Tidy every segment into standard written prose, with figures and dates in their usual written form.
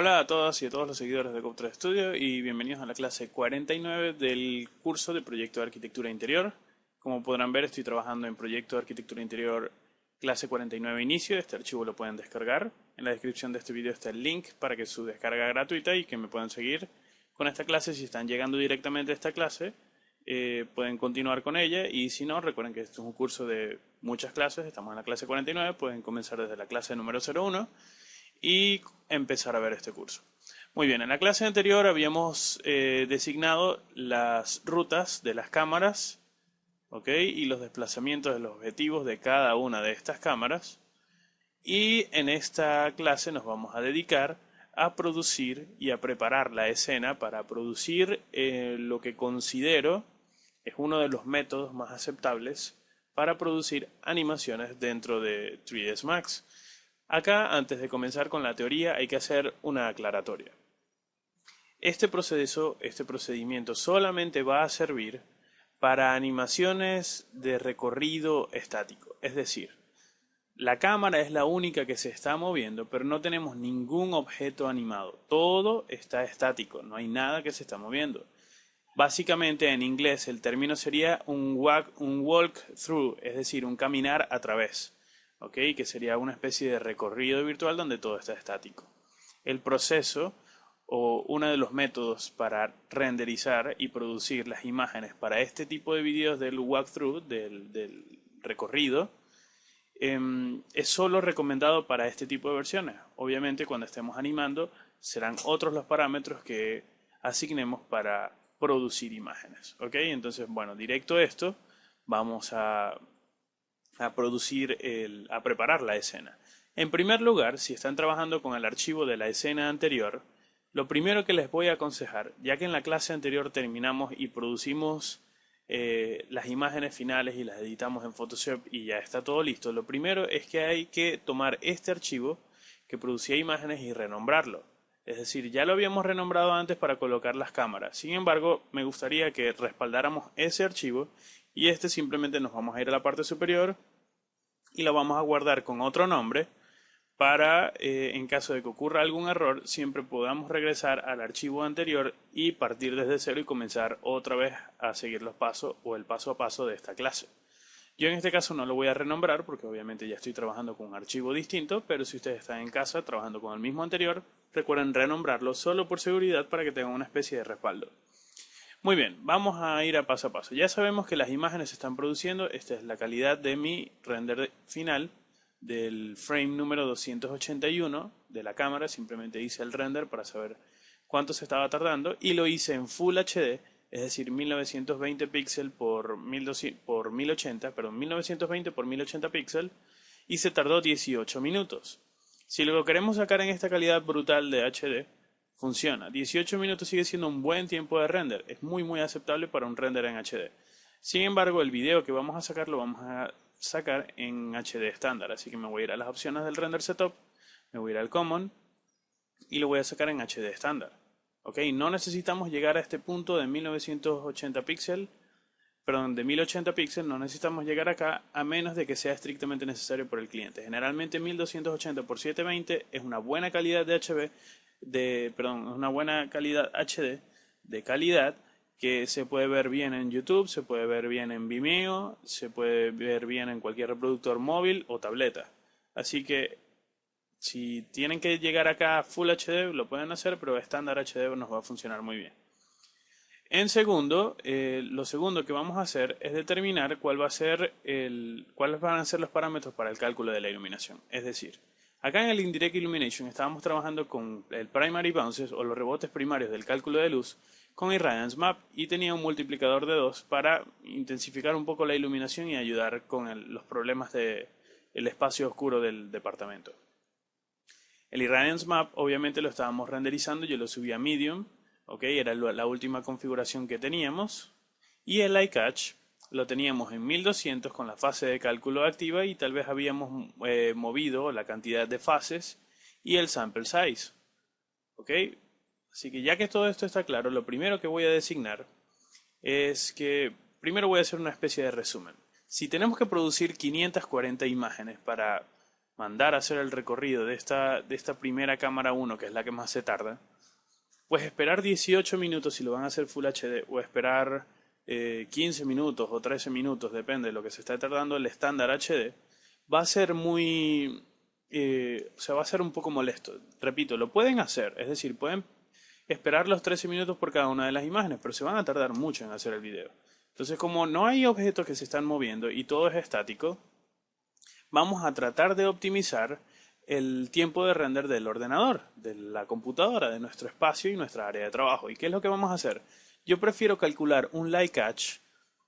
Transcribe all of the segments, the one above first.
Hola a todas y a todos los seguidores de Code3 Studio y bienvenidos a la clase 49 del curso de Proyecto de Arquitectura Interior. Como podrán ver, estoy trabajando en Proyecto de Arquitectura Interior clase 49 inicio. Este archivo lo pueden descargar. En la descripción de este video está el link para que su descarga gratuita y que me puedan seguir con esta clase. Si están llegando directamente a esta clase, pueden continuar con ella, y si no, recuerden que esto es un curso de muchas clases. Estamos en la clase 49, pueden comenzar desde la clase número 01 y empezar a ver este curso. Muy bien, en la clase anterior habíamos designado las rutas de las cámaras, ¿ok? Y los desplazamientos de los objetivos de cada una de estas cámaras. Y en esta clase nos vamos a dedicar a producir y a preparar la escena para producir lo que considero es uno de los métodos más aceptables para producir animaciones dentro de 3ds Max. Acá, antes de comenzar con la teoría, hay que hacer una aclaratoria. Este procedimiento solamente va a servir para animaciones de recorrido estático. Es decir, la cámara es la única que se está moviendo, pero no tenemos ningún objeto animado. Todo está estático, no hay nada que se está moviendo. Básicamente, en inglés, el término sería un walk-through, es decir, un caminar a través. ¿Okay? Que sería una especie de recorrido virtual donde todo está estático. El proceso o uno de los métodos para renderizar y producir las imágenes para este tipo de videos del walkthrough, del recorrido, es solo recomendado para este tipo de versiones. Obviamente, cuando estemos animando, serán otros los parámetros que asignemos para producir imágenes. ¿Okay? Entonces, bueno, directo a esto, vamos a preparar la escena. En primer lugar, si están trabajando con el archivo de la escena anterior, lo primero que les voy a aconsejar, ya que en la clase anterior terminamos y producimos las imágenes finales y las editamos en Photoshop y ya está todo listo, lo primero es que hay que tomar este archivo que producía imágenes y renombrarlo. Es decir, ya lo habíamos renombrado antes para colocar las cámaras. Sin embargo, me gustaría que respaldáramos ese archivo y simplemente nos vamos a ir a la parte superior y lo vamos a guardar con otro nombre para, en caso de que ocurra algún error, siempre podamos regresar al archivo anterior y partir desde cero y comenzar otra vez a seguir los pasos o el paso a paso de esta clase. Yo en este caso no lo voy a renombrar porque obviamente ya estoy trabajando con un archivo distinto, pero si ustedes están en casa trabajando con el mismo anterior, recuerden renombrarlo solo por seguridad para que tengan una especie de respaldo. Muy bien, vamos a ir a paso. Ya sabemos que las imágenes se están produciendo. Esta es la calidad de mi render final del frame número 281 de la cámara. Simplemente hice el render para saber cuánto se estaba tardando y lo hice en Full HD, es decir, 1920 píxeles por 1080 por 1080 píxeles, y se tardó 18 minutos. Si lo queremos sacar en esta calidad brutal de HD, funciona. 18 minutos sigue siendo un buen tiempo de render. Es muy aceptable para un render en HD. Sin embargo, el video que vamos a sacar lo vamos a sacar en HD estándar. Así que me voy a ir a las opciones del render setup, me voy a ir al common y lo voy a sacar en HD estándar. ¿Ok? No necesitamos llegar a este punto de 1980 píxeles. Perdón, de 1080 píxeles no necesitamos llegar acá a menos de que sea estrictamente necesario por el cliente. Generalmente 1280 por 720 es una buena calidad una buena calidad HD de calidad que se puede ver bien en YouTube, se puede ver bien en Vimeo, se puede ver bien en cualquier reproductor móvil o tableta. Así que si tienen que llegar acá a Full HD lo pueden hacer, pero estándar HD nos va a funcionar muy bien. En segundo, lo segundo que vamos a hacer es determinar cuáles van a ser los parámetros para el cálculo de la iluminación. Es decir, acá en el Indirect Illumination estábamos trabajando con el Primary Bounces o los rebotes primarios del cálculo de luz con Irradiance Map y tenía un multiplicador de 2 para intensificar un poco la iluminación y ayudar con los problemas del espacio oscuro del departamento. El Irradiance Map obviamente lo estábamos renderizando, yo lo subí a Medium, ¿okay? Era la última configuración que teníamos, y el iCatch lo teníamos en 1200 con la fase de cálculo activa y tal vez habíamos movido la cantidad de fases y el sample size. ¿Ok? Así que ya que todo esto está claro, lo primero que voy a designar es que primero voy a hacer una especie de resumen. Si tenemos que producir 540 imágenes para mandar a hacer el recorrido de esta primera cámara 1, que es la que más se tarda, pues esperar 18 minutos si lo van a hacer Full HD o esperar 15 minutos o 13 minutos, depende de lo que se esté tardando el estándar HD, va a ser muy... o sea, va a ser un poco molesto. Repito, lo pueden hacer, es decir, pueden esperar los 13 minutos por cada una de las imágenes, pero se van a tardar mucho en hacer el video. Entonces, como no hay objetos que se están moviendo y todo es estático, vamos a tratar de optimizar el tiempo de render del ordenador, de la computadora, de nuestro espacio y nuestra área de trabajo. ¿Y qué es lo que vamos a hacer? Yo prefiero calcular un light catch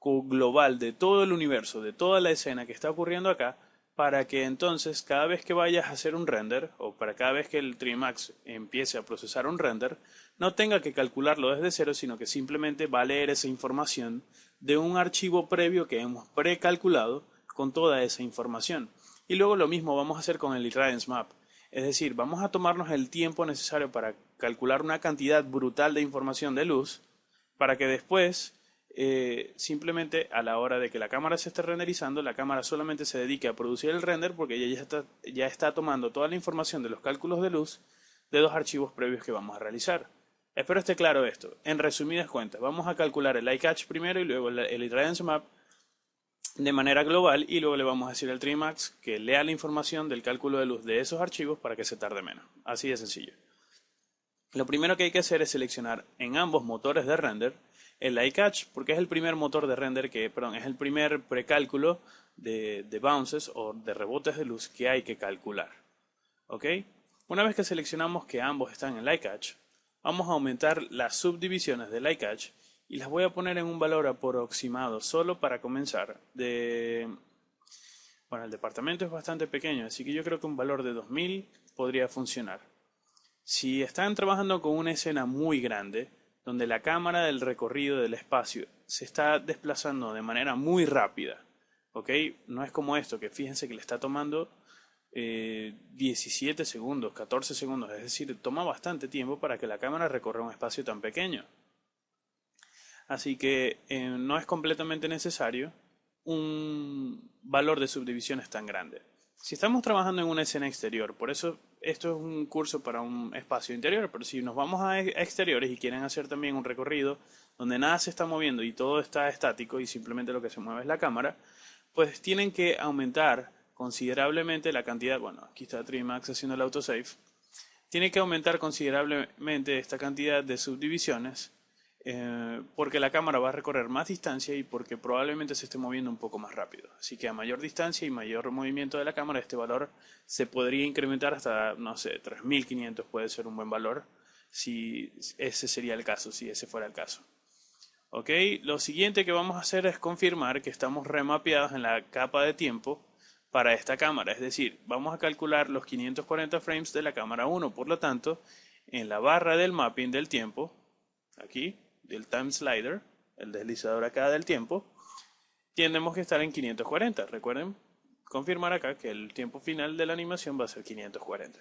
global de todo el universo, de toda la escena que está ocurriendo acá, para que entonces cada vez que vayas a hacer un render, o para cada vez que el Trimax empiece a procesar un render, no tenga que calcularlo desde cero, sino que simplemente va a leer esa información de un archivo previo que hemos precalculado con toda esa información. Y luego lo mismo vamos a hacer con el Irradiance Map. Es decir, vamos a tomarnos el tiempo necesario para calcular una cantidad brutal de información de luz para que después, simplemente a la hora de que la cámara se esté renderizando, la cámara solamente se dedique a producir el render porque ya está tomando toda la información de los cálculos de luz de dos archivos previos que vamos a realizar. Espero esté claro esto. En resumidas cuentas, vamos a calcular el iCatch primero y luego el Irradiance Map de manera global y luego le vamos a decir al Trimax que lea la información del cálculo de luz de esos archivos para que se tarde menos. Así de sencillo. Lo primero que hay que hacer es seleccionar en ambos motores de render el iCatch, porque es el primer motor de render es el primer precálculo de bounces o de rebotes de luz que hay que calcular. ¿Ok? Una vez que seleccionamos que ambos están en el iCatch, vamos a aumentar las subdivisiones del iCatch y las voy a poner en un valor aproximado solo para comenzar. Bueno, el departamento es bastante pequeño, así que yo creo que un valor de 2000 podría funcionar. Si están trabajando con una escena muy grande, donde la cámara del recorrido del espacio se está desplazando de manera muy rápida, ¿ok? No es como esto, que fíjense que le está tomando 17 segundos, 14 segundos, es decir, toma bastante tiempo para que la cámara recorra un espacio tan pequeño. Así que no es completamente necesario un valor de subdivisiones tan grande. Si estamos trabajando en una escena exterior, por eso esto es un curso para un espacio interior, pero si nos vamos a exteriores y quieren hacer también un recorrido donde nada se está moviendo y todo está estático y simplemente lo que se mueve es la cámara, pues tienen que aumentar considerablemente la cantidad, bueno, aquí está Trimax haciendo el autosave, tiene que aumentar considerablemente esta cantidad de subdivisiones porque la cámara va a recorrer más distancia y porque probablemente se esté moviendo un poco más rápido. Así que a mayor distancia y mayor movimiento de la cámara, este valor se podría incrementar hasta, no sé, 3500 puede ser un buen valor, si ese sería el caso, si ese fuera el caso. Ok, lo siguiente que vamos a hacer es confirmar que estamos remapeados en la capa de tiempo para esta cámara, es decir, vamos a calcular los 540 frames de la cámara 1, por lo tanto, en la barra del mapping del tiempo, aquí, del time slider, el deslizador acá del tiempo, tenemos que estar en 540. Recuerden confirmar acá que el tiempo final de la animación va a ser 540.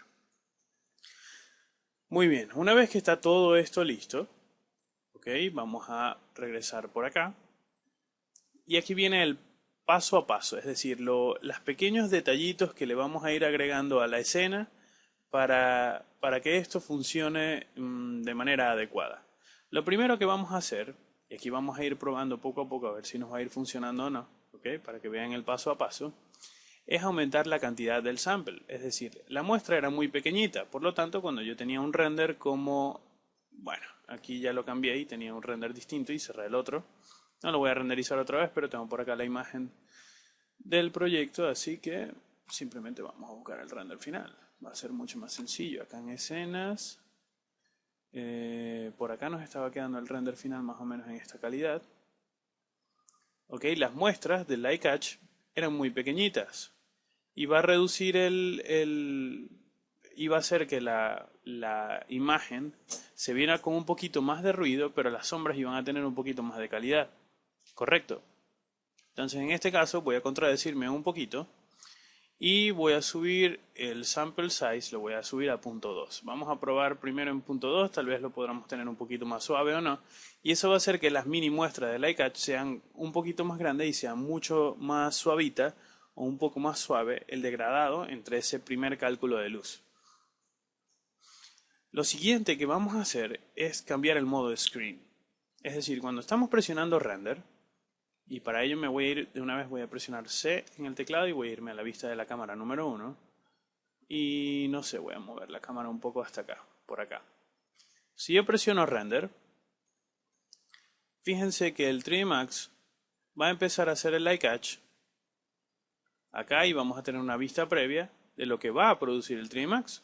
Muy bien, una vez que está todo esto listo, ok, vamos a regresar por acá. Y aquí viene el paso a paso, es decir, los pequeños detallitos que le vamos a ir agregando a la escena para que esto funcione de manera adecuada. Lo primero que vamos a hacer, y aquí vamos a ir probando poco a poco a ver si nos va a ir funcionando o no, ¿okay? Para que vean el paso a paso, es aumentar la cantidad del sample. Es decir, la muestra era muy pequeñita, por lo tanto cuando yo tenía un render como, bueno, aquí ya lo cambié y tenía un render distinto y cerré el otro. No lo voy a renderizar otra vez, pero tengo por acá la imagen del proyecto, así que simplemente vamos a buscar el render final. Va a ser mucho más sencillo. Acá en escenas... por acá nos estaba quedando el render final más o menos en esta calidad. Ok, las muestras del light catch eran muy pequeñitas. Y va a reducir y va a hacer que la imagen se viera con un poquito más de ruido, pero las sombras iban a tener un poquito más de calidad. Correcto. Entonces en este caso voy a contradecirme un poquito. Y voy a subir el sample size, lo voy a subir a 0.2. Vamos a probar primero en 0.2, tal vez lo podamos tener un poquito más suave o no. Y eso va a hacer que las mini muestras de iCatch sean un poquito más grandes y sean mucho más suavitas o un poco más suave el degradado entre ese primer cálculo de luz. Lo siguiente que vamos a hacer es cambiar el modo de screen. Es decir, cuando estamos presionando render, y para ello me voy a ir, de una vez voy a presionar C en el teclado y voy a irme a la vista de la cámara número 1. Y no sé, voy a mover la cámara un poco hasta acá, por acá. Si yo presiono render, fíjense que el 3D Max va a empezar a hacer el light catch acá y vamos a tener una vista previa de lo que va a producir el 3D Max.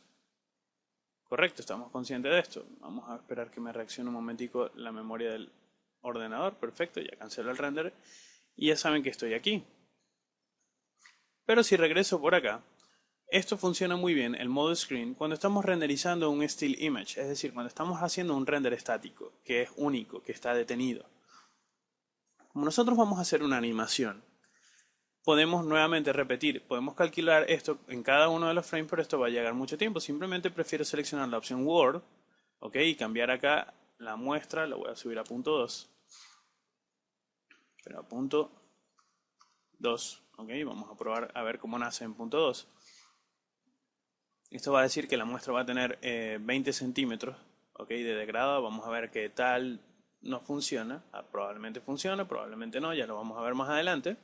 Correcto, estamos conscientes de esto. Vamos a esperar que me reaccione un momentico la memoria del ordenador. Perfecto, ya canceló el render y ya saben que estoy aquí. Pero si regreso por acá, esto funciona muy bien, el modo screen, cuando estamos renderizando un still image, es decir, cuando estamos haciendo un render estático, que es único, que está detenido. Como nosotros vamos a hacer una animación, podemos nuevamente repetir, podemos calcular esto en cada uno de los frames, pero esto va a llegar mucho tiempo. Simplemente prefiero seleccionar la opción Word, ¿ok? Y cambiar acá la muestra, la voy a subir a punto 2. Pero a punto 2, ¿ok? Vamos a probar a ver cómo nace en punto 2. Esto va a decir que la muestra va a tener 20 centímetros, ¿ok? De degrado. Vamos a ver qué tal no funciona. Probablemente funciona, probablemente no, ya lo vamos a ver más adelante.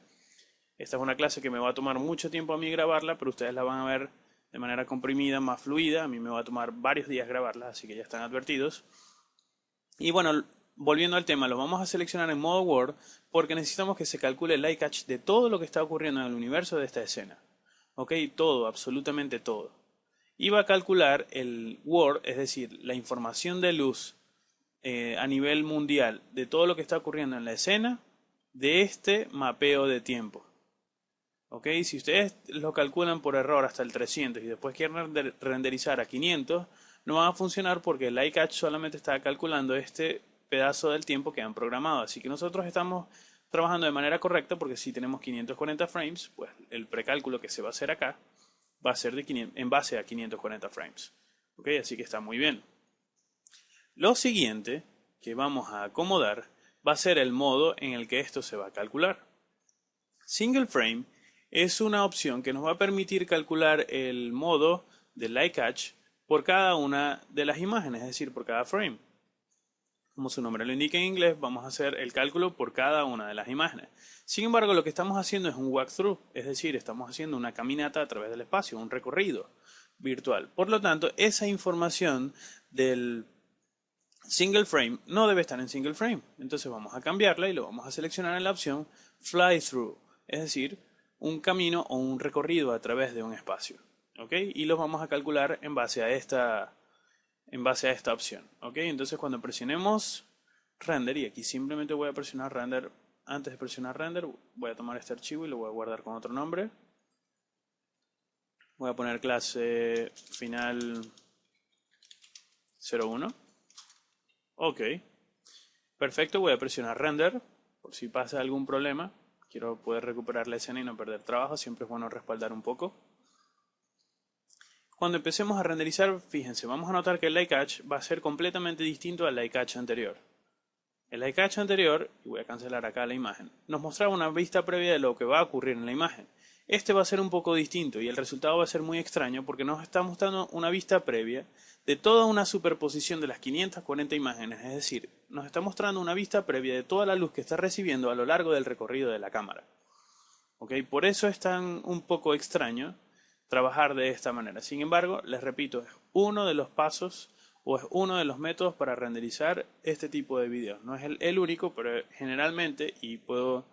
Esta es una clase que me va a tomar mucho tiempo a mí grabarla, pero ustedes la van a ver de manera comprimida, más fluida. A mí me va a tomar varios días grabarla, así que ya están advertidos. Y bueno, volviendo al tema, lo vamos a seleccionar en modo Word porque necesitamos que se calcule el light catch de todo lo que está ocurriendo en el universo de esta escena. ¿Ok? Todo, absolutamente todo. Y va a calcular el Word, es decir, la información de luz a nivel mundial de todo lo que está ocurriendo en la escena de este mapeo de tiempo. ¿Ok? Si ustedes lo calculan por error hasta el 300 y después quieren renderizar a 500, no va a funcionar porque el light catch solamente está calculando este pedazo del tiempo que han programado. Así que nosotros estamos trabajando de manera correcta porque si tenemos 540 frames, pues el precálculo que se va a hacer acá va a ser en base a 540 frames. ¿Ok? Así que está muy bien. Lo siguiente que vamos a acomodar va a ser el modo en el que esto se va a calcular. Single frame es una opción que nos va a permitir calcular el modo de light catch por cada una de las imágenes, es decir, por cada frame. Como su nombre lo indica en inglés, vamos a hacer el cálculo por cada una de las imágenes. Sin embargo, lo que estamos haciendo es un walkthrough, es decir, estamos haciendo una caminata a través del espacio, un recorrido virtual. Por lo tanto, esa información del single frame no debe estar en single frame. Entonces vamos a cambiarla y lo vamos a seleccionar en la opción fly through, es decir, un camino o un recorrido a través de un espacio. ¿Ok? Y los vamos a calcular en base a esta opción. ¿Ok? Entonces cuando presionemos render, y aquí simplemente voy a presionar render, antes de presionar render voy a tomar este archivo y lo voy a guardar con otro nombre. Voy a poner clase final 01. Ok. Perfecto, voy a presionar render por si pasa algún problema. Quiero poder recuperar la escena y no perder trabajo. Siempre es bueno respaldar un poco. Cuando empecemos a renderizar, fíjense, vamos a notar que el light catch va a ser completamente distinto al light catch anterior. El light catch anterior, y voy a cancelar acá la imagen, nos mostraba una vista previa de lo que va a ocurrir en la imagen. Este va a ser un poco distinto y el resultado va a ser muy extraño porque nos está mostrando una vista previa de toda una superposición de las 540 imágenes, es decir, nos está mostrando una vista previa de toda la luz que está recibiendo a lo largo del recorrido de la cámara. ¿Ok? Por eso es tan un poco extraño trabajar de esta manera. Sin embargo, les repito, es uno de los pasos o es uno de los métodos para renderizar este tipo de videos. No es el único, pero generalmente, y puedo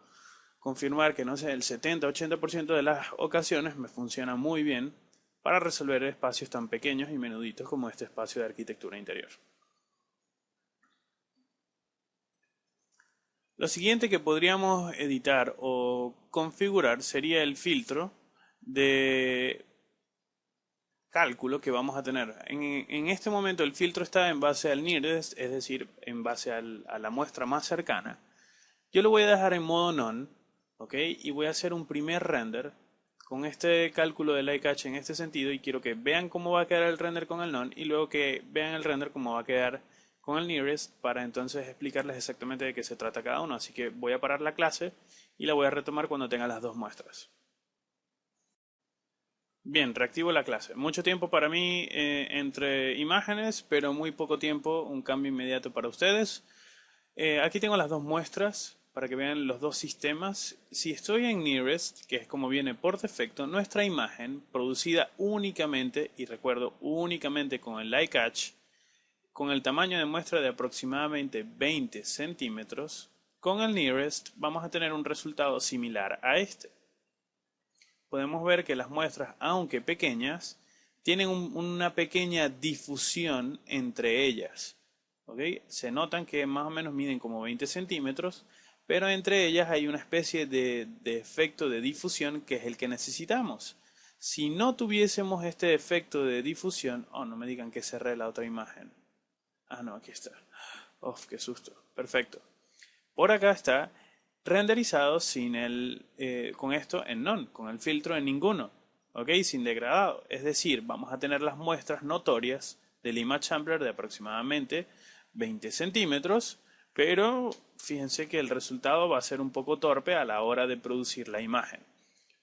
confirmar que no sé, el 70-80% de las ocasiones me funciona muy bien para resolver espacios tan pequeños y menuditos como este espacio de arquitectura interior. Lo siguiente que podríamos editar o configurar sería el filtro de cálculo que vamos a tener. En este momento el filtro está en base al nearest, es decir, en base a la muestra más cercana. Yo lo voy a dejar en modo none, ¿ok? Y voy a hacer un primer render con este cálculo de light catch en este sentido y quiero que vean cómo va a quedar el render con el none y luego que vean el render cómo va a quedar con el nearest para entonces explicarles exactamente de qué se trata cada uno. Así que voy a parar la clase y la voy a retomar cuando tenga las dos muestras. Bien, reactivo la clase. Mucho tiempo para mí entre imágenes, pero muy poco tiempo, un cambio inmediato para ustedes. Aquí tengo las dos muestras para que vean los dos sistemas. Si estoy en Nearest, que es como viene por defecto, nuestra imagen producida únicamente, y recuerdo únicamente con el Light Catch, con el tamaño de muestra de aproximadamente 20 centímetros, con el Nearest vamos a tener un resultado similar a este. Podemos ver que las muestras, aunque pequeñas, tienen una pequeña difusión entre ellas. ¿Okay? Se notan que más o menos miden como 20 centímetros, pero entre ellas hay una especie de efecto de difusión que es el que necesitamos. Si no tuviésemos este efecto de difusión, oh, no me digan que cerré la otra imagen. Ah, no, aquí está. Uf, qué susto. Perfecto. Por acá está renderizado sin con esto en none, con el filtro en ninguno, ¿ok? Sin degradado. Es decir, vamos a tener las muestras notorias del image sampler de aproximadamente 20 centímetros, pero fíjense que el resultado va a ser un poco torpe a la hora de producir la imagen.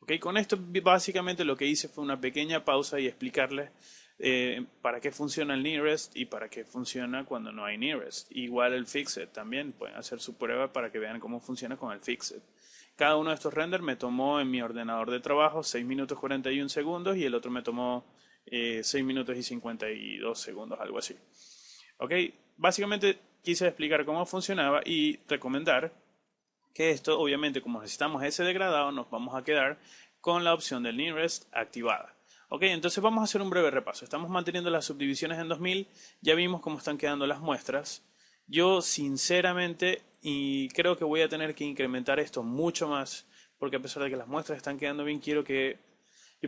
¿Ok? Con esto básicamente lo que hice fue una pequeña pausa y explicarles para qué funciona el Nearest y para qué funciona cuando no hay Nearest. Igual el Fixed también, pueden hacer su prueba para que vean cómo funciona con el Fixed. Cada uno de estos renders me tomó en mi ordenador de trabajo 6 minutos 41 segundos y el otro me tomó 6 minutos y 52 segundos, algo así. ¿Ok? Básicamente quise explicar cómo funcionaba y recomendar que esto, obviamente, como necesitamos ese degradado, nos vamos a quedar con la opción del Nearest activada. Ok, entonces vamos a hacer un breve repaso. Estamos manteniendo las subdivisiones en 2000, ya vimos cómo están quedando las muestras. Yo sinceramente, y creo que voy a tener que incrementar esto mucho más, porque a pesar de que las muestras están quedando bien, yo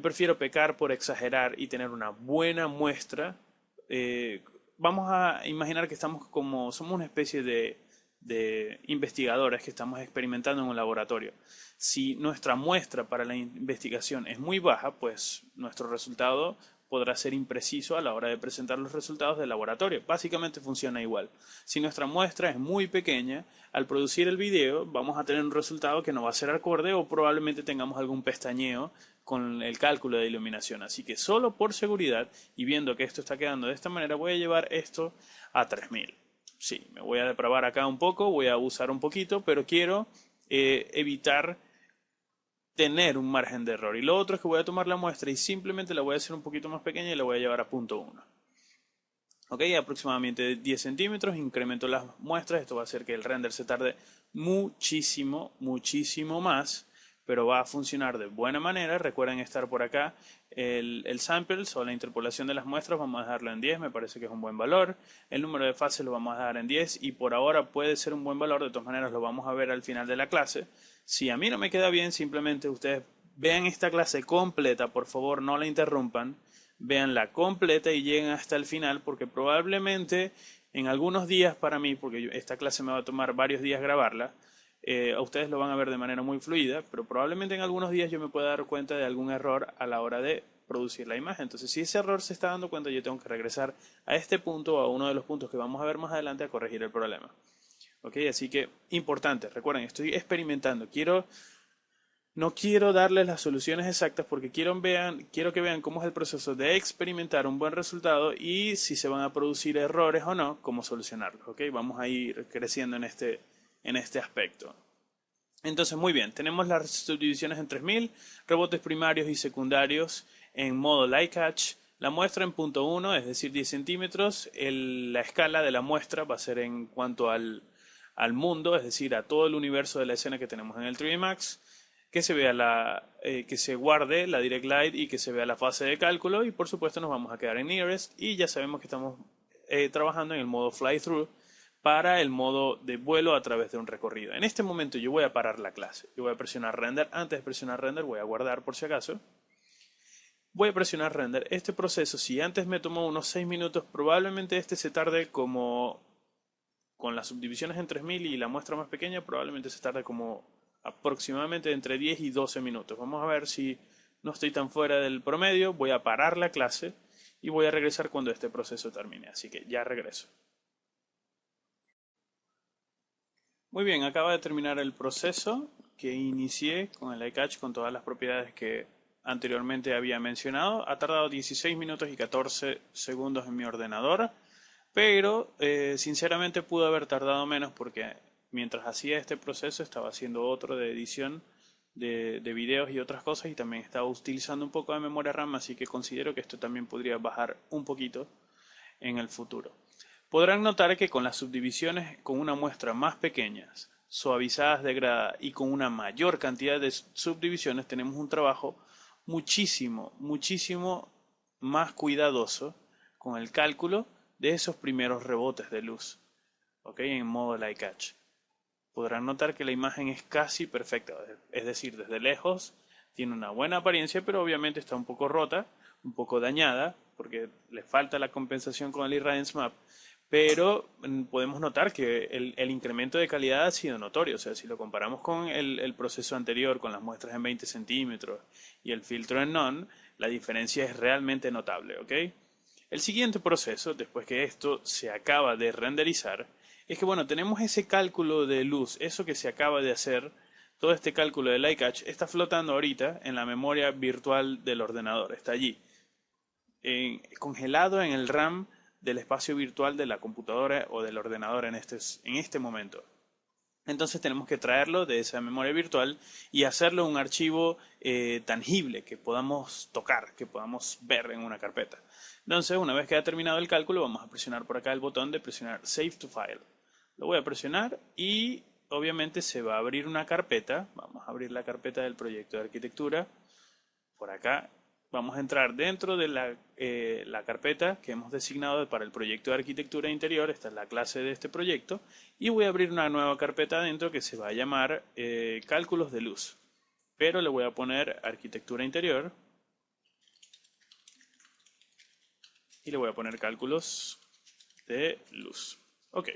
prefiero pecar por exagerar y tener una buena muestra. Vamos a imaginar que somos una especie de investigadores que estamos experimentando en un laboratorio. Si nuestra muestra para la investigación es muy baja, pues nuestro resultado podrá ser impreciso a la hora de presentar los resultados del laboratorio. Básicamente funciona igual. Si nuestra muestra es muy pequeña, al producir el video vamos a tener un resultado que no va a ser acorde o probablemente tengamos algún pestañeo con el cálculo de iluminación. Así que solo por seguridad y viendo que esto está quedando de esta manera, voy a llevar esto a 3000. Sí, me voy a depravar acá un poco, voy a abusar un poquito, pero quiero evitar tener un margen de error. Y lo otro es que voy a tomar la muestra y simplemente la voy a hacer un poquito más pequeña y la voy a llevar a punto 1. Ok, aproximadamente 10 centímetros, incremento las muestras, esto va a hacer que el render se tarde muchísimo, muchísimo más, pero va a funcionar de buena manera. Recuerden estar por acá el samples o la interpolación de las muestras, vamos a dejarlo en 10, me parece que es un buen valor. El número de fases lo vamos a dar en 10 y por ahora puede ser un buen valor, de todas maneras lo vamos a ver al final de la clase. Si a mí no me queda bien, simplemente ustedes vean esta clase completa, por favor no la interrumpan, véanla completa y lleguen hasta el final porque probablemente en algunos días para mí, porque esta clase me va a tomar varios días grabarla, a ustedes lo van a ver de manera muy fluida, pero probablemente en algunos días yo me pueda dar cuenta de algún error a la hora de producir la imagen. Entonces, si ese error se está dando cuenta, yo tengo que regresar a este punto o a uno de los puntos que vamos a ver más adelante a corregir el problema. ¿Ok? Así que, importante, recuerden, estoy experimentando. No quiero darles las soluciones exactas porque quiero que vean cómo es el proceso de experimentar un buen resultado y si se van a producir errores o no, cómo solucionarlos. ¿Ok? Vamos a ir creciendo en este aspecto. Entonces, muy bien, tenemos las subdivisiones en 3000, rebotes primarios y secundarios en modo light catch, la muestra en punto 1, es decir, 10 centímetros, la escala de la muestra va a ser en cuanto al mundo, es decir, a todo el universo de la escena que tenemos en el 3D Max, que se vea que se guarde la Direct Light y que se vea la fase de cálculo y por supuesto nos vamos a quedar en Nearest y ya sabemos que estamos trabajando en el modo Fly Through para el modo de vuelo a través de un recorrido. En este momento yo voy a parar la clase. Yo voy a presionar render. Antes de presionar render voy a guardar por si acaso. Voy a presionar render. Este proceso, si antes me tomó unos 6 minutos, probablemente este se tarde como con las subdivisiones en 3000 y la muestra más pequeña, probablemente se tarde como aproximadamente entre 10 y 12 minutos. Vamos a ver si no estoy tan fuera del promedio. Voy a parar la clase y voy a regresar cuando este proceso termine. Así que ya regreso. Muy bien, acaba de terminar el proceso que inicié con el iCatch con todas las propiedades que anteriormente había mencionado. Ha tardado 16 minutos y 14 segundos en mi ordenador, pero sinceramente pudo haber tardado menos porque mientras hacía este proceso estaba haciendo otro de edición de videos y otras cosas, y también estaba utilizando un poco de memoria RAM, así que considero que esto también podría bajar un poquito en el futuro. Podrán notar que con las subdivisiones con una muestra más pequeñas, suavizadas de grada y con una mayor cantidad de subdivisiones tenemos un trabajo muchísimo más cuidadoso con el cálculo de esos primeros rebotes de luz, ¿ok? En modo Light Catch. Podrán notar que la imagen es casi perfecta, es decir, desde lejos tiene una buena apariencia, pero obviamente está un poco rota, un poco dañada, porque le falta la compensación con el Irradiance Map, pero podemos notar que el incremento de calidad ha sido notorio. O sea, si lo comparamos con el proceso anterior, con las muestras en 20 centímetros y el filtro en None, la diferencia es realmente notable, ¿ok? El siguiente proceso, después que esto se acaba de renderizar, es que bueno, tenemos ese cálculo de luz, eso que se acaba de hacer, todo este cálculo de Light Catch está flotando ahorita en la memoria virtual del ordenador, está allí, congelado en el RAM del espacio virtual de la computadora o del ordenador en este momento. Entonces tenemos que traerlo de esa memoria virtual y hacerlo un archivo tangible que podamos tocar, que podamos ver en una carpeta. Entonces, una vez que haya terminado el cálculo, vamos a presionar por acá el botón de presionar Save to File. Lo voy a presionar y obviamente se va a abrir una carpeta. Vamos a abrir la carpeta del proyecto de arquitectura. Por acá vamos a entrar dentro de la carpeta que hemos designado para el proyecto de arquitectura interior. Esta es la clase de este proyecto. Y voy a abrir una nueva carpeta adentro que se va a llamar cálculos de luz. Pero le voy a poner arquitectura interior. Y le voy a poner cálculos de luz. Ok.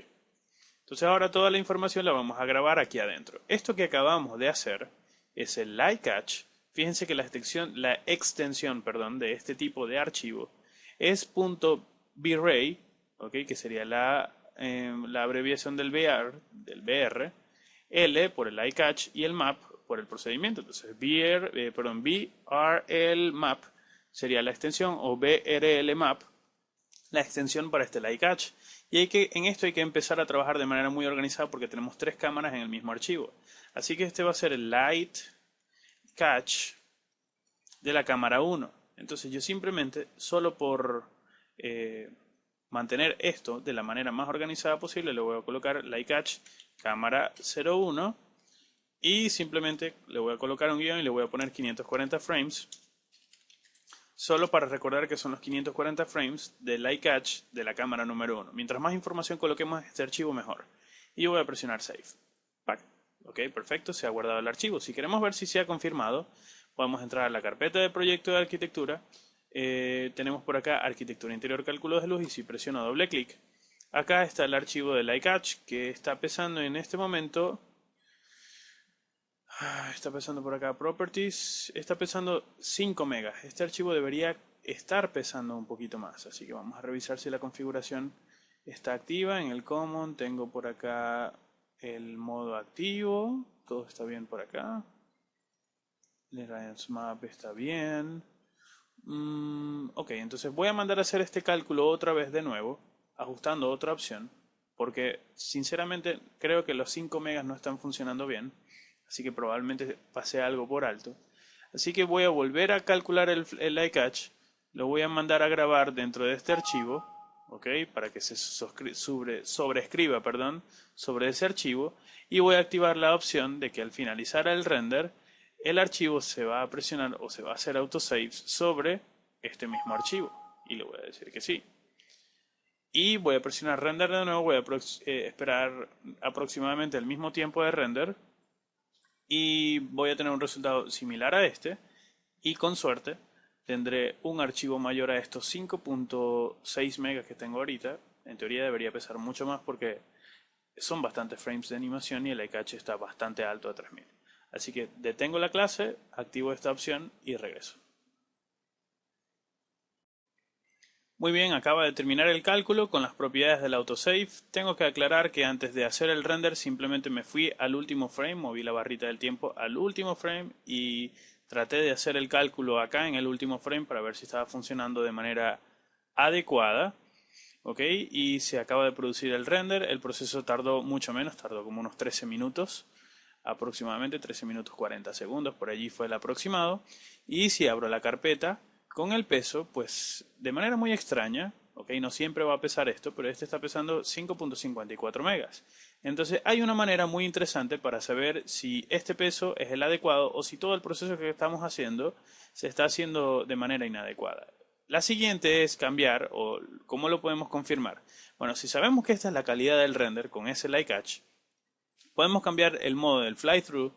Entonces ahora toda la información la vamos a grabar aquí adentro. Esto que acabamos de hacer es el Light Catch. Fíjense que la extensión de este tipo de archivo es .bray, ¿okay? Que sería la abreviación del BR, L por el Light Catch y el map por el procedimiento. Entonces BRL map sería la extensión, o BRL map la extensión para este Light Catch. Y en esto hay que empezar a trabajar de manera muy organizada porque tenemos 3 cámaras en el mismo archivo. Así que este va a ser el Light Catch de la cámara 1. Entonces yo simplemente, solo por mantener esto de la manera más organizada posible, le voy a colocar Light Catch cámara 01 y simplemente le voy a colocar un guión y le voy a poner 540 frames. Solo para recordar que son los 540 frames de Light Catch de la cámara número 1. Mientras más información coloquemos en este archivo, mejor. Y yo voy a presionar Save. Ok, perfecto, se ha guardado el archivo. Si queremos ver si se ha confirmado, podemos entrar a la carpeta de proyecto de arquitectura. Tenemos por acá arquitectura interior, cálculos de luz, y si presiono doble clic, acá está el archivo de Light Catch que está pesando en este momento. Está pesando por acá Properties, está pesando 5 megas. Este archivo debería estar pesando un poquito más, así que vamos a revisar si la configuración está activa. En el Common tengo por acá el modo activo, todo está bien por acá. El Irradiance Map está bien. Ok, entonces voy a mandar a hacer este cálculo otra vez de nuevo, ajustando otra opción, porque sinceramente creo que los 5 megas no están funcionando bien. Así que probablemente pasé algo por alto. Así que voy a volver a calcular el Light Catch. Lo voy a mandar a grabar dentro de este archivo. ¿Ok? Para que se sobreescriba sobre ese archivo. Y voy a activar la opción de que al finalizar el render, el archivo se va a presionar o se va a hacer autosave sobre este mismo archivo. Y le voy a decir que sí. Y voy a presionar render de nuevo. Voy a esperar aproximadamente el mismo tiempo de render. Y voy a tener un resultado similar a este, y con suerte tendré un archivo mayor a estos 5.6 megas que tengo ahorita. En teoría debería pesar mucho más porque son bastantes frames de animación y el ICACH está bastante alto a 3000. Así que detengo la clase, activo esta opción y regreso. Muy bien, acaba de terminar el cálculo con las propiedades del autosave. Tengo que aclarar que antes de hacer el render simplemente me fui al último frame, moví la barrita del tiempo al último frame y Traté de hacer el cálculo acá en el último frame para ver si estaba funcionando de manera adecuada. ¿Ok? Y se acaba de producir el render. El proceso tardó mucho menos, tardó como unos 13 minutos. Aproximadamente 13 minutos 40 segundos, por allí fue el aproximado. Y si abro la carpeta con el peso, pues de manera muy extraña, ok, no siempre va a pesar esto, pero este está pesando 5.54 megas. Entonces hay una manera muy interesante para saber si este peso es el adecuado o si todo el proceso que estamos haciendo se está haciendo de manera inadecuada. La siguiente es cambiar, o ¿cómo lo podemos confirmar? Bueno, si sabemos que esta es la calidad del render con ese light catch, podemos cambiar el modo del fly-through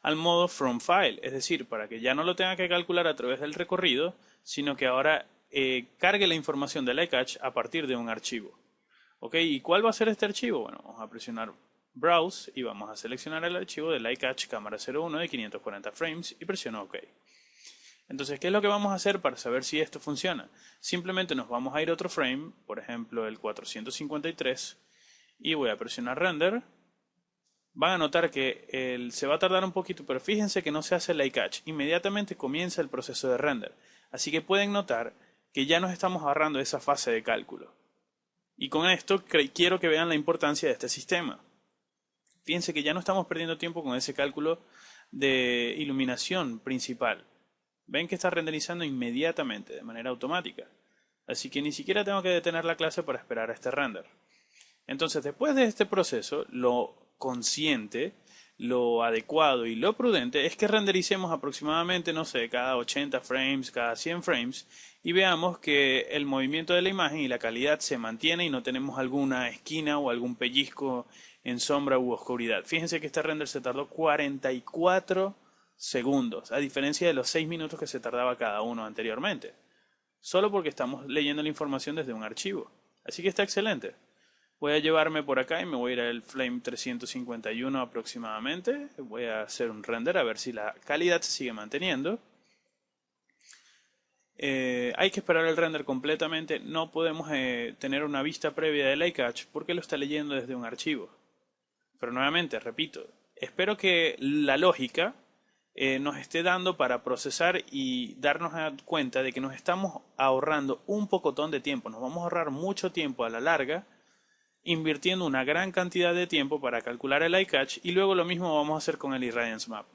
al modo from file, es decir, para que ya no lo tenga que calcular a través del recorrido, sino que ahora cargue la información del iCatch a partir de un archivo. ¿Ok? ¿Y cuál va a ser este archivo? Bueno, vamos a presionar Browse y vamos a seleccionar el archivo del iCatch cámara 01 de 540 frames y presiono OK. Entonces, ¿qué es lo que vamos a hacer para saber si esto funciona? Simplemente nos vamos a ir a otro frame, por ejemplo el 453, y voy a presionar Render. Van a notar que se va a tardar un poquito, pero fíjense que no se hace el iCatch. Inmediatamente comienza el proceso de render. Así que pueden notar que ya nos estamos ahorrando esa fase de cálculo. Y con esto quiero que vean la importancia de este sistema. Fíjense que ya no estamos perdiendo tiempo con ese cálculo de iluminación principal. Ven que está renderizando inmediatamente, de manera automática. Así que ni siquiera tengo que detener la clase para esperar a este render. Entonces, después de este proceso, lo consciente, lo adecuado y lo prudente es que rendericemos aproximadamente, no sé, cada 80 frames, cada 100 frames y veamos que el movimiento de la imagen y la calidad se mantiene y no tenemos alguna esquina o algún pellizco en sombra u oscuridad. Fíjense que este render se tardó 44 segundos, a diferencia de los 6 minutos que se tardaba cada uno anteriormente, solo porque estamos leyendo la información desde un archivo. Así que está excelente. Voy a llevarme por acá y me voy a ir al Flame 351 aproximadamente. Voy a hacer un render a ver si la calidad se sigue manteniendo. Hay que esperar el render completamente. No podemos tener una vista previa del iCatch porque lo está leyendo desde un archivo. Pero nuevamente, repito, espero que la lógica nos esté dando para procesar y darnos cuenta de que nos estamos ahorrando un pocotón de tiempo. Nos vamos a ahorrar mucho tiempo a la larga, invirtiendo una gran cantidad de tiempo para calcular el iCatch y luego lo mismo vamos a hacer con el Irradiance Map.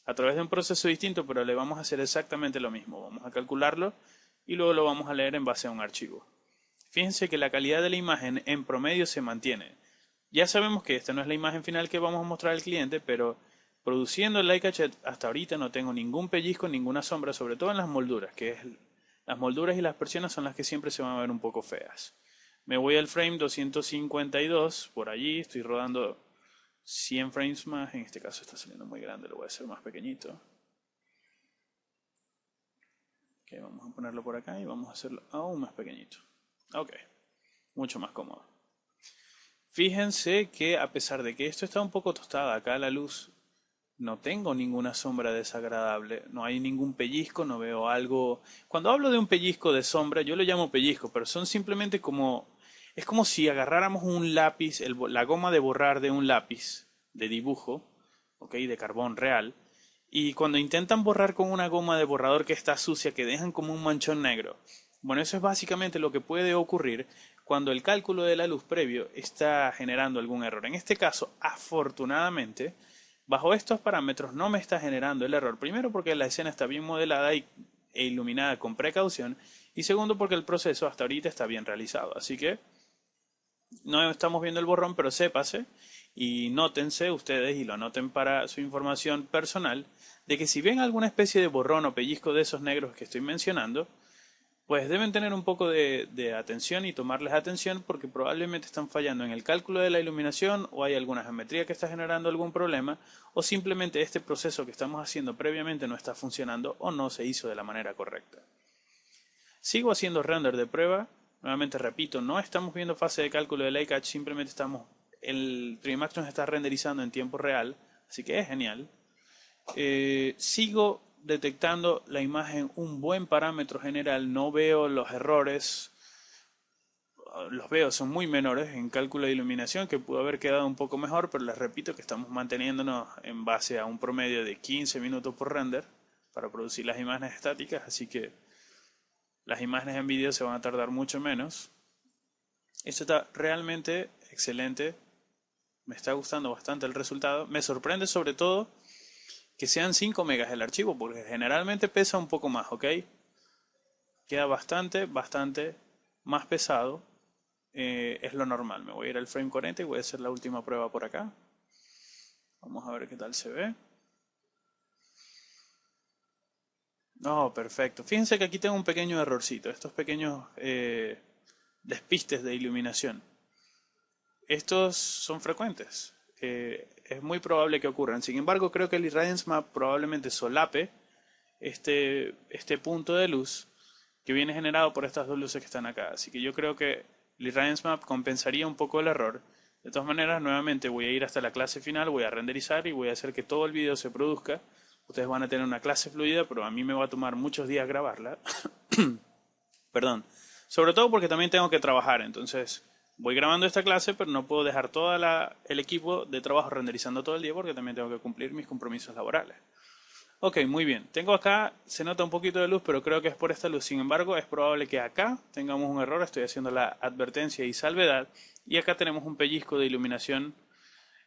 A través de un proceso distinto, pero le vamos a hacer exactamente lo mismo. Vamos a calcularlo y luego lo vamos a leer en base a un archivo. Fíjense que la calidad de la imagen en promedio se mantiene. Ya sabemos que esta no es la imagen final que vamos a mostrar al cliente, pero produciendo el iCatch hasta ahorita no tengo ningún pellizco, ninguna sombra, sobre todo en las molduras, las molduras y las persianas son las que siempre se van a ver un poco feas. Me voy al frame 252, por allí, estoy rodando 100 frames más, en este caso está saliendo muy grande, lo voy a hacer más pequeñito. Ok, vamos a ponerlo por acá y vamos a hacerlo aún más pequeñito. Ok, mucho más cómodo. Fíjense que a pesar de que esto está un poco tostada acá la luz, no tengo ninguna sombra desagradable, no hay ningún pellizco, no veo algo. Cuando hablo de un pellizco de sombra, yo lo llamo pellizco, pero son simplemente como... Es como si agarráramos un lápiz, la goma de borrar de un lápiz de dibujo, ¿ok? De carbón real, y cuando intentan borrar con una goma de borrador que está sucia, que dejan como un manchón negro. Bueno, eso es básicamente lo que puede ocurrir cuando el cálculo de la luz previo está generando algún error. En este caso, afortunadamente, bajo estos parámetros no me está generando el error. Primero porque la escena está bien modelada e iluminada con precaución. Y segundo porque el proceso hasta ahorita está bien realizado. Así que no estamos viendo el borrón, pero sépase y nótense ustedes y lo anoten para su información personal de que si ven alguna especie de borrón o pellizco de esos negros que estoy mencionando, pues deben tener un poco de atención y tomarles atención porque probablemente están fallando en el cálculo de la iluminación o hay alguna geometría que está generando algún problema o simplemente este proceso que estamos haciendo previamente no está funcionando o no se hizo de la manera correcta. Sigo haciendo render de prueba. Nuevamente repito, no estamos viendo fase de cálculo del iCatch, simplemente el 3D Max nos está renderizando en tiempo real, así que es genial. Sigo detectando la imagen un buen parámetro general, no veo los errores, los veo, son muy menores en cálculo de iluminación, que pudo haber quedado un poco mejor, pero les repito que estamos manteniéndonos en base a un promedio de 15 minutos por render, para producir las imágenes estáticas, así que las imágenes en vídeo se van a tardar mucho menos. Esto está realmente excelente. Me está gustando bastante el resultado. Me sorprende sobre todo que sean 5 megas el archivo, porque generalmente pesa un poco más, ¿ok? Queda bastante más pesado. Es lo normal. Me voy a ir al frame 40 y voy a hacer la última prueba por acá. Vamos a ver qué tal se ve. No, perfecto. Fíjense que aquí tengo un pequeño errorcito. Estos pequeños despistes de iluminación. Estos son frecuentes. Es muy probable que ocurran. Sin embargo, creo que el Irradiance Map probablemente solape este punto de luz que viene generado por estas dos luces que están acá. Así que yo creo que el Irradiance Map compensaría un poco el error. De todas maneras, nuevamente voy a ir hasta la clase final, voy a renderizar y voy a hacer que todo el video se produzca. Ustedes van a tener una clase fluida, pero a mí me va a tomar muchos días grabarla. Perdón. Sobre todo porque también tengo que trabajar, entonces voy grabando esta clase, pero no puedo dejar todo el equipo de trabajo renderizando todo el día porque también tengo que cumplir mis compromisos laborales. Ok, muy bien. Tengo acá, se nota un poquito de luz, pero creo que es por esta luz. Sin embargo, es probable que acá tengamos un error. Estoy haciendo la advertencia y salvedad. Y acá tenemos un pellizco de iluminación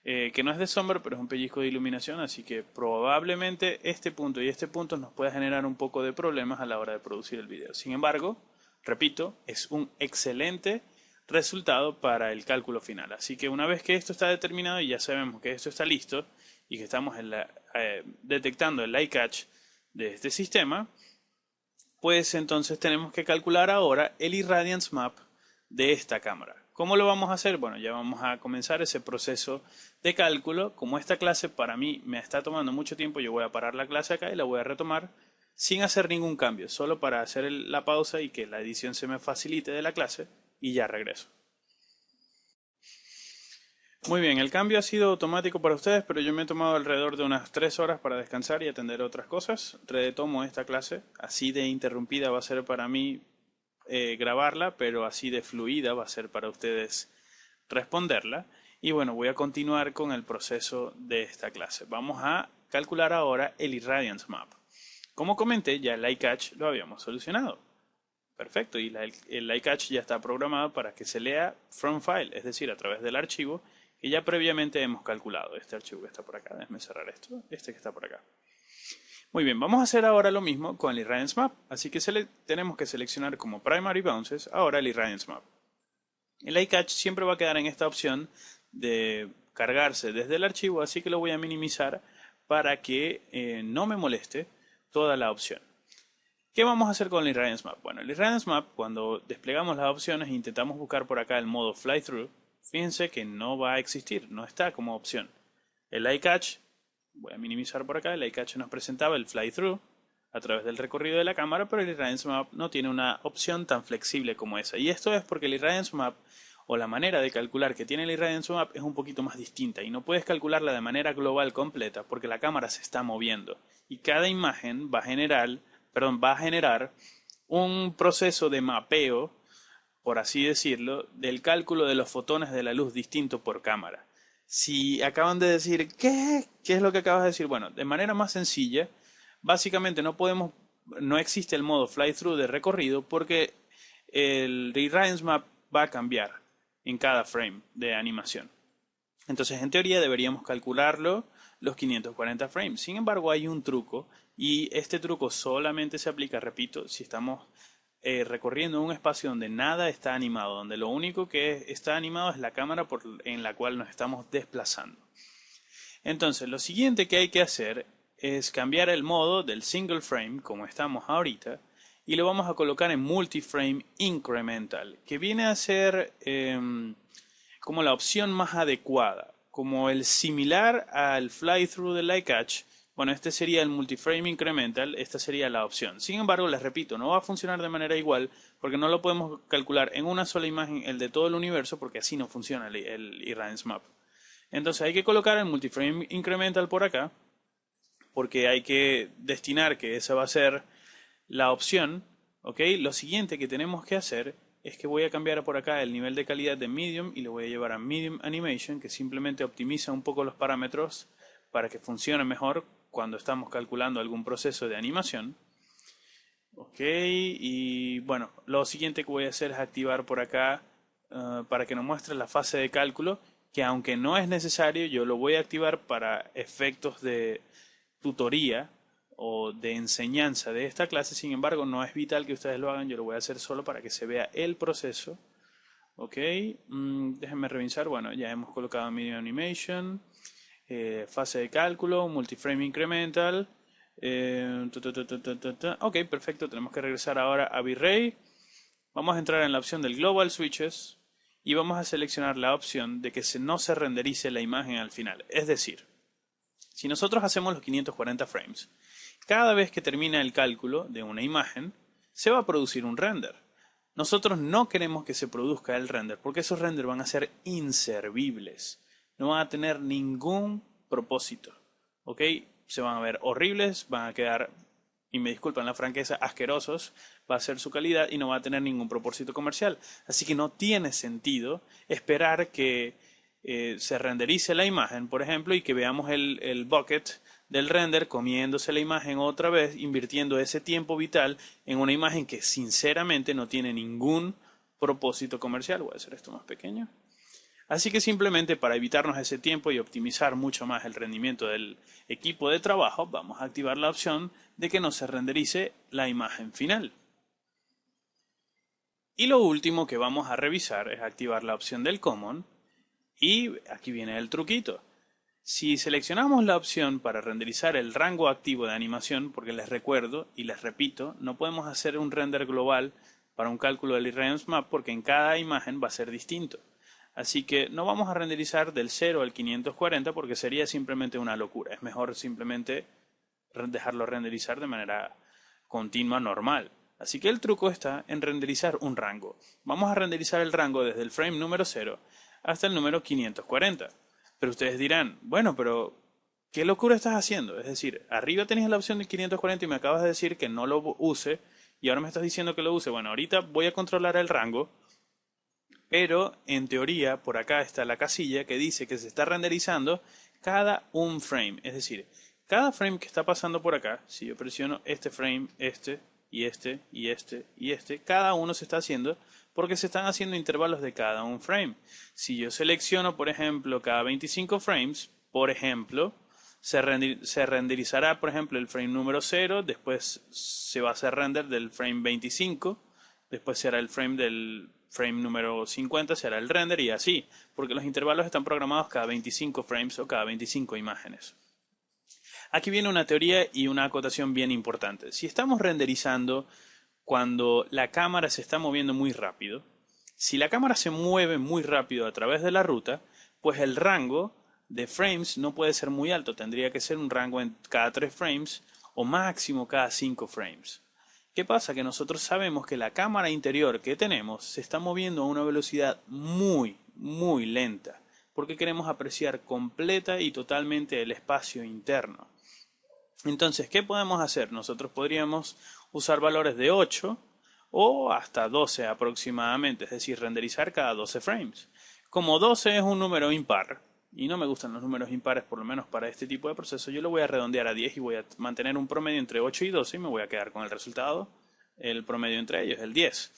que no es de sombra, pero es un pellizco de iluminación. Así que probablemente este punto y este punto nos pueda generar un poco de problemas a la hora de producir el video. Sin embargo, repito, es un excelente resultado para el cálculo final. Así que una vez que esto está determinado y ya sabemos que esto está listo y que estamos detectando el light catch de este sistema, pues entonces tenemos que calcular ahora el Irradiance Map de esta cámara. ¿Cómo lo vamos a hacer? Bueno, ya vamos a comenzar ese proceso de cálculo. Como esta clase para mí me está tomando mucho tiempo, yo voy a parar la clase acá y la voy a retomar sin hacer ningún cambio, solo para hacer la pausa y que la edición se me facilite de la clase y ya regreso. Muy bien, el cambio ha sido automático para ustedes, pero yo me he tomado alrededor de unas 3 horas para descansar y atender otras cosas. Retomo esta clase, así de interrumpida va a ser para mí grabarla, pero así de fluida va a ser para ustedes responderla. Y bueno, voy a continuar con el proceso de esta clase. Vamos a calcular ahora el Irradiance Map. Como comenté, ya el light catch lo habíamos solucionado. Perfecto, y el light catch ya está programado para que se lea from file, es decir, a través del archivo que ya previamente hemos calculado. Este archivo que está por acá, déjenme cerrar esto, este que está por acá. Muy bien, vamos a hacer ahora lo mismo con el Irradiance Map, así que tenemos que seleccionar como Primary Bounces ahora el Irradiance Map. El light catch siempre va a quedar en esta opción de cargarse desde el archivo, así que lo voy a minimizar para que no me moleste toda la opción. ¿Qué vamos a hacer con el Irradiance Map? Bueno, el Irradiance Map, cuando desplegamos las opciones e intentamos buscar por acá el modo Fly Through, fíjense que no va a existir, no está como opción. El light catch, voy a minimizar por acá, el light catch nos presentaba el Fly Through a través del recorrido de la cámara, pero el Irradiance Map no tiene una opción tan flexible como esa. Y esto es porque el Irradiance Map, o la manera de calcular que tiene el Irradiance Map, es un poquito más distinta y no puedes calcularla de manera global completa porque la cámara se está moviendo y cada imagen va a generar un proceso de mapeo, por así decirlo, del cálculo de los fotones de la luz distinto por cámara. Si acaban de decir, ¿qué es lo que acabas de decir? Bueno, de manera más sencilla, básicamente no existe el modo fly through de recorrido porque el Irradiance Map va a cambiar en cada frame de animación. Entonces, en teoría deberíamos calcularlo los 540 frames. Sin embargo, hay un truco y este truco solamente se aplica, repito, si estamos recorriendo un espacio donde nada está animado, donde lo único que está animado es la cámara en la cual nos estamos desplazando. Entonces, lo siguiente que hay que hacer es cambiar el modo del single frame, como estamos ahorita, y lo vamos a colocar en multiframe incremental, que viene a ser como la opción más adecuada, como el similar al fly through del light catch. Bueno, este sería el multiframe incremental, esta sería la opción. Sin embargo, les repito, no va a funcionar de manera igual porque no lo podemos calcular en una sola imagen el de todo el universo porque así no funciona el Irradiance Map. Entonces hay que colocar el multiframe incremental por acá porque hay que destinar que esa va a ser la opción. ¿Ok? Lo siguiente que tenemos que hacer es que voy a cambiar por acá el nivel de calidad de Medium y lo voy a llevar a Medium Animation, que simplemente optimiza un poco los parámetros para que funcione mejor cuando estamos calculando algún proceso de animación. Ok, y bueno, lo siguiente que voy a hacer es activar por acá para que nos muestre la fase de cálculo, que aunque no es necesario, yo lo voy a activar para efectos de tutoría o de enseñanza de esta clase. Sin embargo, no es vital que ustedes lo hagan, yo lo voy a hacer solo para que se vea el proceso. Ok, déjenme revisar. Bueno, ya hemos colocado Media Animation, fase de cálculo, Multiframe Incremental. Ok, perfecto. Tenemos que regresar ahora a V-Ray. Vamos a entrar en la opción del Global Switches y vamos a seleccionar la opción de que no se renderice la imagen al final. Es decir, si nosotros hacemos los 540 frames, cada vez que termina el cálculo de una imagen, se va a producir un render. Nosotros no queremos que se produzca el render porque esos renders van a ser inservibles. No van a tener ningún propósito. ¿Ok? Se van a ver horribles, van a quedar, y me disculpan la franqueza, asquerosos. Va a ser su calidad y no va a tener ningún propósito comercial. Así que no tiene sentido esperar que se renderice la imagen, por ejemplo, y que veamos el bucket del render comiéndose la imagen otra vez, invirtiendo ese tiempo vital en una imagen que sinceramente no tiene ningún propósito comercial. Voy a hacer esto más pequeño. Así que simplemente para evitarnos ese tiempo y optimizar mucho más el rendimiento del equipo de trabajo, vamos a activar la opción de que no se renderice la imagen final. Y lo último que vamos a revisar es activar la opción del Common. Y aquí viene el truquito. Si seleccionamos la opción para renderizar el rango activo de animación, porque les recuerdo y les repito, no podemos hacer un render global para un cálculo del Irreverence Map porque en cada imagen va a ser distinto. Así que no vamos a renderizar del 0 al 540 porque sería simplemente una locura. Es mejor simplemente dejarlo renderizar de manera continua, normal. Así que el truco está en renderizar un rango. Vamos a renderizar el rango desde el frame número 0 hasta el número 540. Pero ustedes dirán, bueno, pero ¿qué locura estás haciendo? Es decir, arriba tenías la opción de 540 y me acabas de decir que no lo use y ahora me estás diciendo que lo use. Bueno, ahorita voy a controlar el rango, pero en teoría por acá está la casilla que dice que se está renderizando cada un frame. Es decir, cada frame que está pasando por acá, si yo presiono este frame, este y este y este y este, cada uno se está haciendo porque se están haciendo intervalos de cada un frame. Si yo selecciono, por ejemplo, cada 25 frames, por ejemplo, se renderizará, por ejemplo, el frame número 0, después se va a hacer render del frame 25, después será el frame del frame número 50, será el render y así, porque los intervalos están programados cada 25 frames o cada 25 imágenes. Aquí viene una teoría y una acotación bien importante. Si estamos renderizando cuando la cámara se está moviendo muy rápido, si la cámara se mueve muy rápido a través de la ruta, pues el rango de frames no puede ser muy alto. Tendría que ser un rango en cada 3 frames o máximo cada 5 frames. ¿Qué pasa? Que nosotros sabemos que la cámara interior que tenemos se está moviendo a una velocidad muy, muy lenta, porque queremos apreciar completa y totalmente el espacio interno. Entonces, ¿qué podemos hacer? Nosotros podríamos usar valores de 8 o hasta 12 aproximadamente, es decir, renderizar cada 12 frames. Como 12 es un número impar, y no me gustan los números impares, por lo menos para este tipo de proceso, yo lo voy a redondear a 10 y voy a mantener un promedio entre 8 y 12 y me voy a quedar con el resultado, el promedio entre ellos, el 10.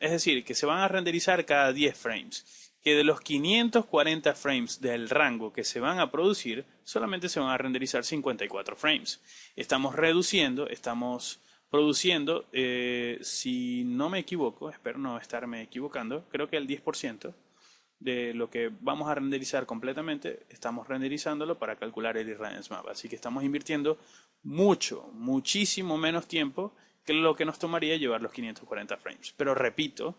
Es decir, que se van a renderizar cada 10 frames. Que de los 540 frames del rango que se van a producir, solamente se van a renderizar 54 frames. Estamos reduciendo, estamos produciendo, si no me equivoco, espero no estarme equivocando, creo que el 10% de lo que vamos a renderizar completamente, estamos renderizándolo para calcular el Irreverence Map. Así que estamos invirtiendo muchísimo menos tiempo que lo que nos tomaría llevar los 540 frames. Pero repito,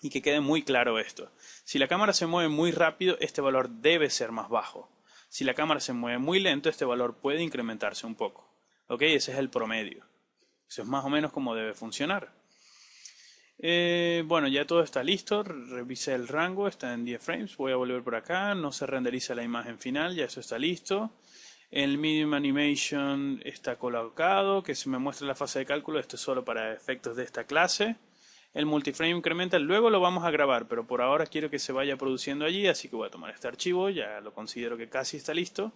y que quede muy claro esto. Si la cámara se mueve muy rápido, este valor debe ser más bajo. Si la cámara se mueve muy lento, este valor puede incrementarse un poco. ¿Ok? Ese es el promedio. Eso es más o menos como debe funcionar. Bueno, ya todo está listo. Revisé el rango, está en 10 frames. Voy a volver por acá. No se renderiza la imagen final, ya eso está listo. El Medium Animation está colocado, que se me muestra la fase de cálculo. Esto es solo para efectos de esta clase. El multiframe incremental luego lo vamos a grabar, pero por ahora quiero que se vaya produciendo allí, así que voy a tomar este archivo, ya lo considero que casi está listo.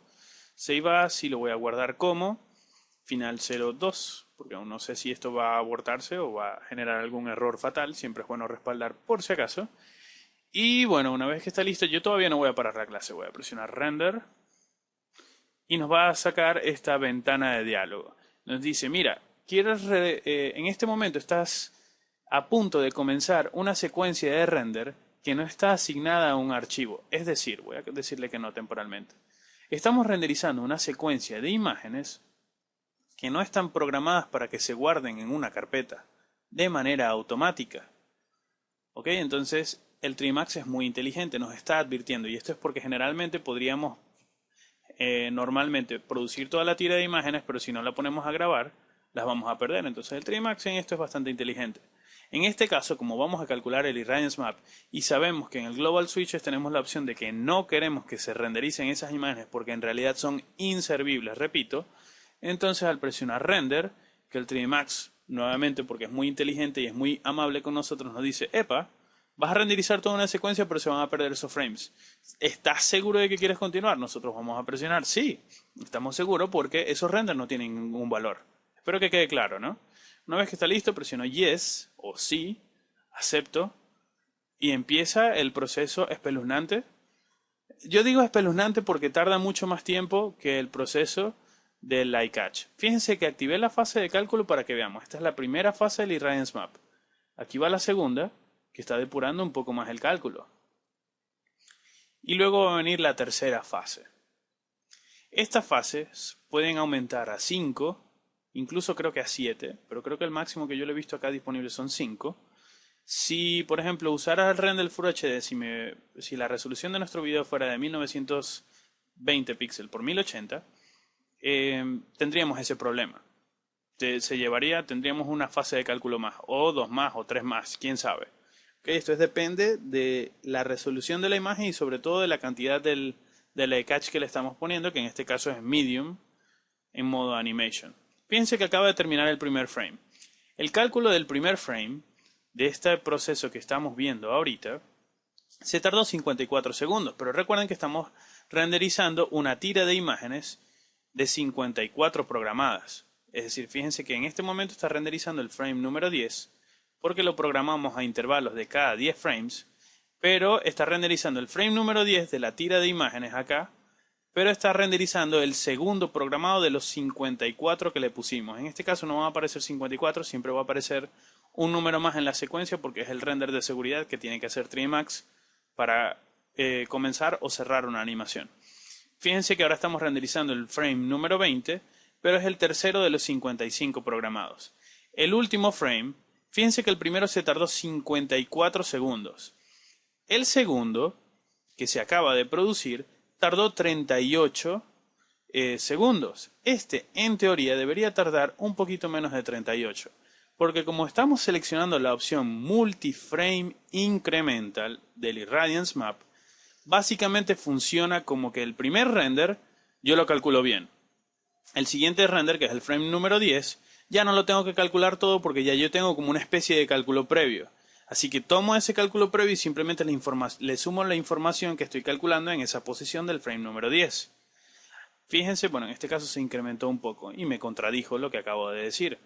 Save as y lo voy a guardar como final 02, porque aún no sé si esto va a abortarse o va a generar algún error fatal. Siempre es bueno respaldar por si acaso. Y bueno, una vez que está listo, yo todavía no voy a parar la clase. Voy a presionar render y nos va a sacar esta ventana de diálogo. Nos dice, mira, en este momento estás a punto de comenzar una secuencia de render que no está asignada a un archivo. Es decir, voy a decirle que no temporalmente. Estamos renderizando una secuencia de imágenes que no están programadas para que se guarden en una carpeta de manera automática. ¿Ok? Entonces el Trimax es muy inteligente, nos está advirtiendo, y esto es porque generalmente podríamos normalmente producir toda la tira de imágenes, pero si no la ponemos a grabar, las vamos a perder. Entonces el Trimax en esto es bastante inteligente. En este caso, como vamos a calcular el Irradiance Map y sabemos que en el Global Switches tenemos la opción de que no queremos que se rendericen esas imágenes porque en realidad son inservibles, repito, entonces al presionar render, que el Trimax, nuevamente porque es muy inteligente y es muy amable con nosotros, nos dice, epa, vas a renderizar toda una secuencia pero se van a perder esos frames. ¿Estás seguro de que quieres continuar? Nosotros vamos a presionar sí, estamos seguros porque esos renders no tienen ningún valor. Espero que quede claro, ¿no? Una vez que está listo, presiono yes o sí, acepto, y empieza el proceso espeluznante. Yo digo espeluznante porque tarda mucho más tiempo que el proceso del Light Catch. Fíjense que activé la fase de cálculo para que veamos. Esta es la primera fase del Irradiance Map. Aquí va la segunda, que está depurando un poco más el cálculo. Y luego va a venir la tercera fase. Estas fases pueden aumentar a 5, incluso creo que a 7, pero creo que el máximo que yo le he visto acá disponible son 5. Si, por ejemplo, usara el render Full HD, si la resolución de nuestro video fuera de 1920 píxeles por 1080, tendríamos ese problema. Tendríamos una fase de cálculo más, o 2 más, o 3 más, quién sabe. Okay, esto depende de la resolución de la imagen y sobre todo de la cantidad del catch que le estamos poniendo, que en este caso es medium en modo animation. Fíjense que acaba de terminar el primer frame. El cálculo del primer frame de este proceso que estamos viendo ahorita se tardó 54 segundos, pero recuerden que estamos renderizando una tira de imágenes de 54 programadas. Es decir, fíjense que en este momento está renderizando el frame número 10 porque lo programamos a intervalos de cada 10 frames, pero está renderizando el frame número 10 de la tira de imágenes acá, pero está renderizando el segundo programado de los 54 que le pusimos. En este caso no va a aparecer 54, siempre va a aparecer un número más en la secuencia porque es el render de seguridad que tiene que hacer Trimax para comenzar o cerrar una animación. Fíjense que ahora estamos renderizando el frame número 20, pero es el tercero de los 55 programados. El último frame, fíjense que el primero se tardó 54 segundos. El segundo, que se acaba de producir, tardó 38 segundos. Este, en teoría, debería tardar un poquito menos de 38. Porque como estamos seleccionando la opción Multiframe Incremental del Irradiance Map, básicamente funciona como que el primer render yo lo calculo bien. El siguiente render, que es el frame número 10, ya no lo tengo que calcular todo porque ya yo tengo como una especie de cálculo previo. Así que tomo ese cálculo previo y simplemente le sumo la información que estoy calculando en esa posición del frame número 10. Fíjense, bueno, en este caso se incrementó un poco y me contradijo lo que acabo de decir.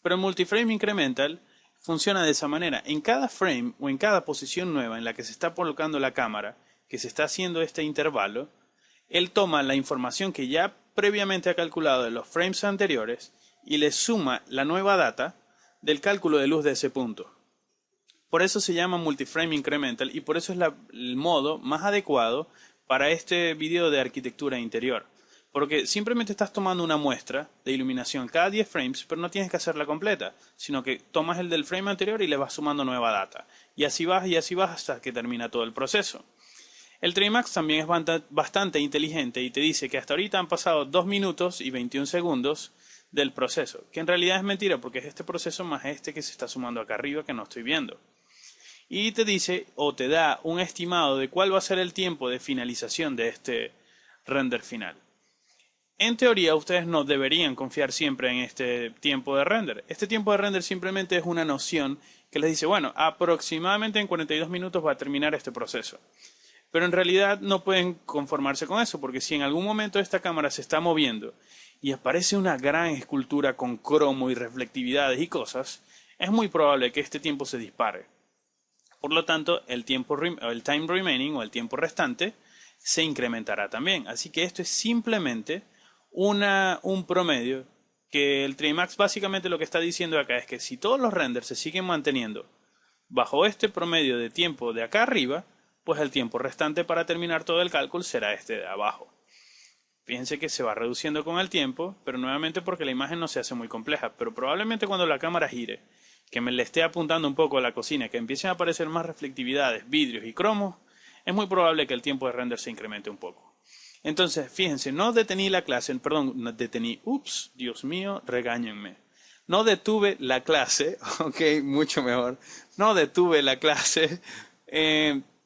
Pero el Multiframe Incremental funciona de esa manera. En cada frame o en cada posición nueva en la que se está colocando la cámara, que se está haciendo este intervalo, él toma la información que ya previamente ha calculado de los frames anteriores y le suma la nueva data del cálculo de luz de ese punto. Por eso se llama Multiframe Incremental y por eso es el modo más adecuado para este video de arquitectura interior. Porque simplemente estás tomando una muestra de iluminación cada 10 frames, pero no tienes que hacerla completa, sino que tomas el del frame anterior y le vas sumando nueva data. Y así vas hasta que termina todo el proceso. El Trimax también es bastante inteligente y te dice que hasta ahorita han pasado 2 minutos y 21 segundos del proceso, que en realidad es mentira porque es este proceso más este que se está sumando acá arriba que no estoy viendo. Y te dice o te da un estimado de cuál va a ser el tiempo de finalización de este render final. En teoría, ustedes no deberían confiar siempre en este tiempo de render. Este tiempo de render simplemente es una noción que les dice, bueno, aproximadamente en 42 minutos va a terminar este proceso. Pero en realidad no pueden conformarse con eso, porque si en algún momento esta cámara se está moviendo y aparece una gran escultura con cromo y reflectividades y cosas, es muy probable que este tiempo se dispare. Por lo tanto, el time remaining o el tiempo restante se incrementará también. Así que esto es simplemente un promedio que el Trimax básicamente lo que está diciendo acá es que si todos los renders se siguen manteniendo bajo este promedio de tiempo de acá arriba, pues el tiempo restante para terminar todo el cálculo será este de abajo. Fíjense que se va reduciendo con el tiempo, pero nuevamente porque la imagen no se hace muy compleja. Pero probablemente cuando la cámara gire, que me le esté apuntando un poco a la cocina, que empiecen a aparecer más reflectividades, vidrios y cromos, es muy probable que el tiempo de render se incremente un poco. Entonces, fíjense, no detení la clase, perdón, no detuve, Dios mío, regáñenme. No detuve la clase, ok, mucho mejor. No detuve la clase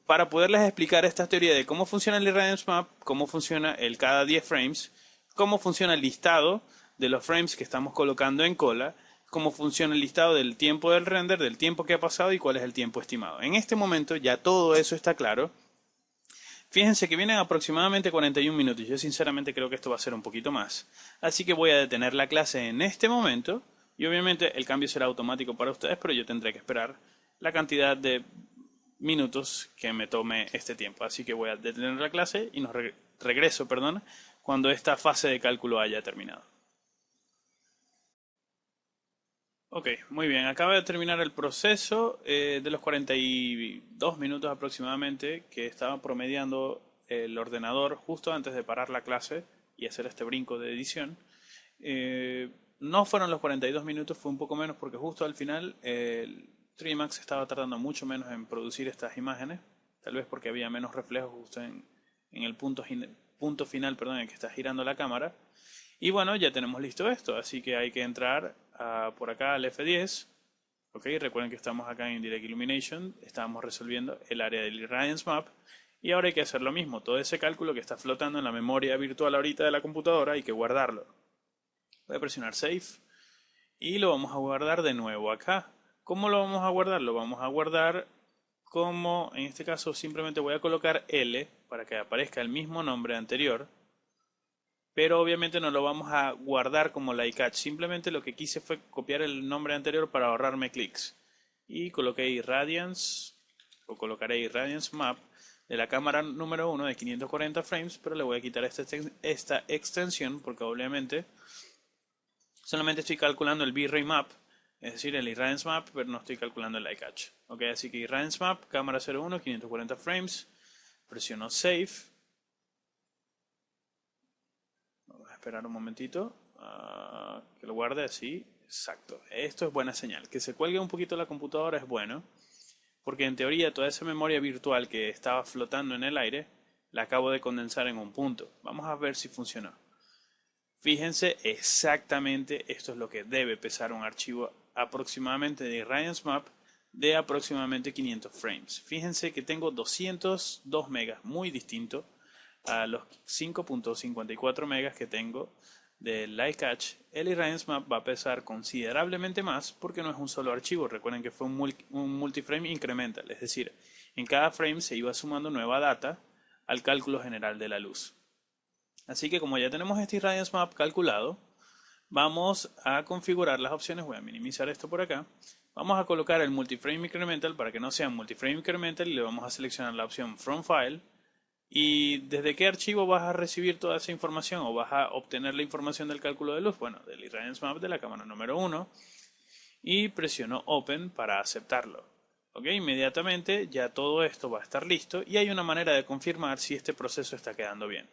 para poderles explicar esta teoría de cómo funciona el Irradiance Map, cómo funciona el cada 10 frames, cómo funciona el listado de los frames que estamos colocando en cola, cómo funciona el listado del tiempo del render, del tiempo que ha pasado y cuál es el tiempo estimado. En este momento ya todo eso está claro. Fíjense que vienen aproximadamente 41 minutos. Yo sinceramente creo que esto va a ser un poquito más. Así que voy a detener la clase en este momento. Y obviamente el cambio será automático para ustedes, pero yo tendré que esperar la cantidad de minutos que me tome este tiempo. Así que voy a detener la clase y regreso, cuando esta fase de cálculo haya terminado. Ok, muy bien. Acaba de terminar el proceso de los 42 minutos aproximadamente que estaba promediando el ordenador justo antes de parar la clase y hacer este brinco de edición. No fueron los 42 minutos, fue un poco menos porque justo al final el Trimax estaba tardando mucho menos en producir estas imágenes, tal vez porque había menos reflejos justo en el punto final, en el que está girando la cámara. Y bueno, ya tenemos listo esto, así que hay que entrar por acá al F10. Ok, recuerden que estamos acá en Direct Illumination, estábamos resolviendo el área del Irradiance Map. Y ahora hay que hacer lo mismo, todo ese cálculo que está flotando en la memoria virtual ahorita de la computadora hay que guardarlo. Voy a presionar Save y lo vamos a guardar de nuevo acá. ¿Cómo lo vamos a guardar? Lo vamos a guardar como, en este caso simplemente voy a colocar L para que aparezca el mismo nombre anterior. Pero obviamente no lo vamos a guardar como like-catch. Simplemente lo que quise fue copiar el nombre anterior para ahorrarme clics. Y coloqué Irradiance, o colocaré Irradiance Map de la cámara número 1 de 540 frames, pero le voy a quitar esta extensión porque obviamente solamente estoy calculando el V-Ray Map, es decir, el Irradiance Map, pero no estoy calculando el like-catch. Ok, así que Irradiance Map, cámara 01, 540 frames, presiono Save. Esperar un momentito que lo guarde así, exacto, esto es buena señal, que se cuelgue un poquito la computadora es bueno, porque en teoría toda esa memoria virtual que estaba flotando en el aire, la acabo de condensar en un punto. Vamos a ver si funcionó. Fíjense exactamente, esto es lo que debe pesar un archivo aproximadamente de Irradiance Map de aproximadamente 500 frames. Fíjense que tengo 202 megas, muy distinto a los 5.54 megas que tengo del like-catch. El Irradiance Map va a pesar considerablemente más porque no es un solo archivo. Recuerden que fue un multiframe incremental, es decir, en cada frame se iba sumando nueva data al cálculo general de la luz. Así que como ya tenemos este Irradiance Map calculado, vamos a configurar las opciones. Voy a minimizar esto por acá. Vamos a colocar el multiframe incremental para que no sea multiframe incremental y le vamos a seleccionar la opción From File. ¿Y desde qué archivo vas a recibir toda esa información o vas a obtener la información del cálculo de luz? Bueno, del Irradiance Map de la cámara número 1 y presiono Open para aceptarlo. Ok, inmediatamente ya todo esto va a estar listo y hay una manera de confirmar si este proceso está quedando bien.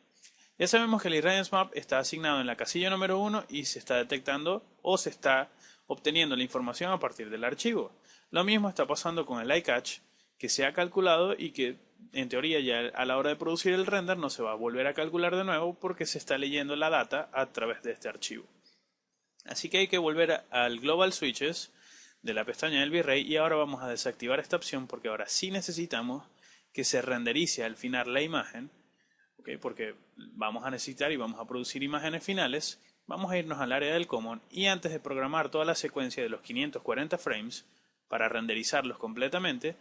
Ya sabemos que el Irradiance Map está asignado en la casilla número 1 y se está detectando o se está obteniendo la información a partir del archivo. Lo mismo está pasando con el iCatch, que se ha calculado y que en teoría ya a la hora de producir el render no se va a volver a calcular de nuevo porque se está leyendo la data a través de este archivo. Así que hay que volver al Global Switches de la pestaña del V-Ray y ahora vamos a desactivar esta opción porque ahora sí necesitamos que se renderice al final la imagen, ¿okay? Porque vamos a necesitar y vamos a producir imágenes finales. Vamos a irnos al área del Common y antes de programar toda la secuencia de los 540 frames para renderizarlos completamente,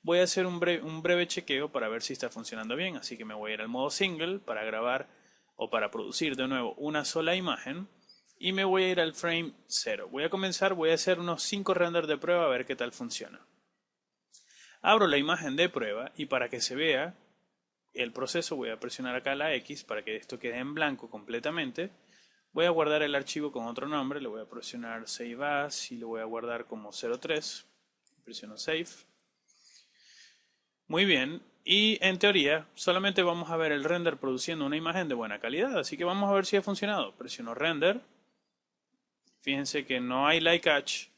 voy a hacer un breve chequeo para ver si está funcionando bien. Así que me voy a ir al modo single para grabar o para producir de nuevo una sola imagen. Y me voy a ir al frame 0. Voy a hacer unos 5 renders de prueba a ver qué tal funciona. Abro la imagen de prueba y para que se vea el proceso voy a presionar acá la X para que esto quede en blanco completamente. Voy a guardar el archivo con otro nombre, le voy a presionar Save As y lo voy a guardar como 03. Presiono Save. Muy bien, y en teoría solamente vamos a ver el render produciendo una imagen de buena calidad, así que vamos a ver si ha funcionado. Presiono Render. Fíjense que no hay Light Catch,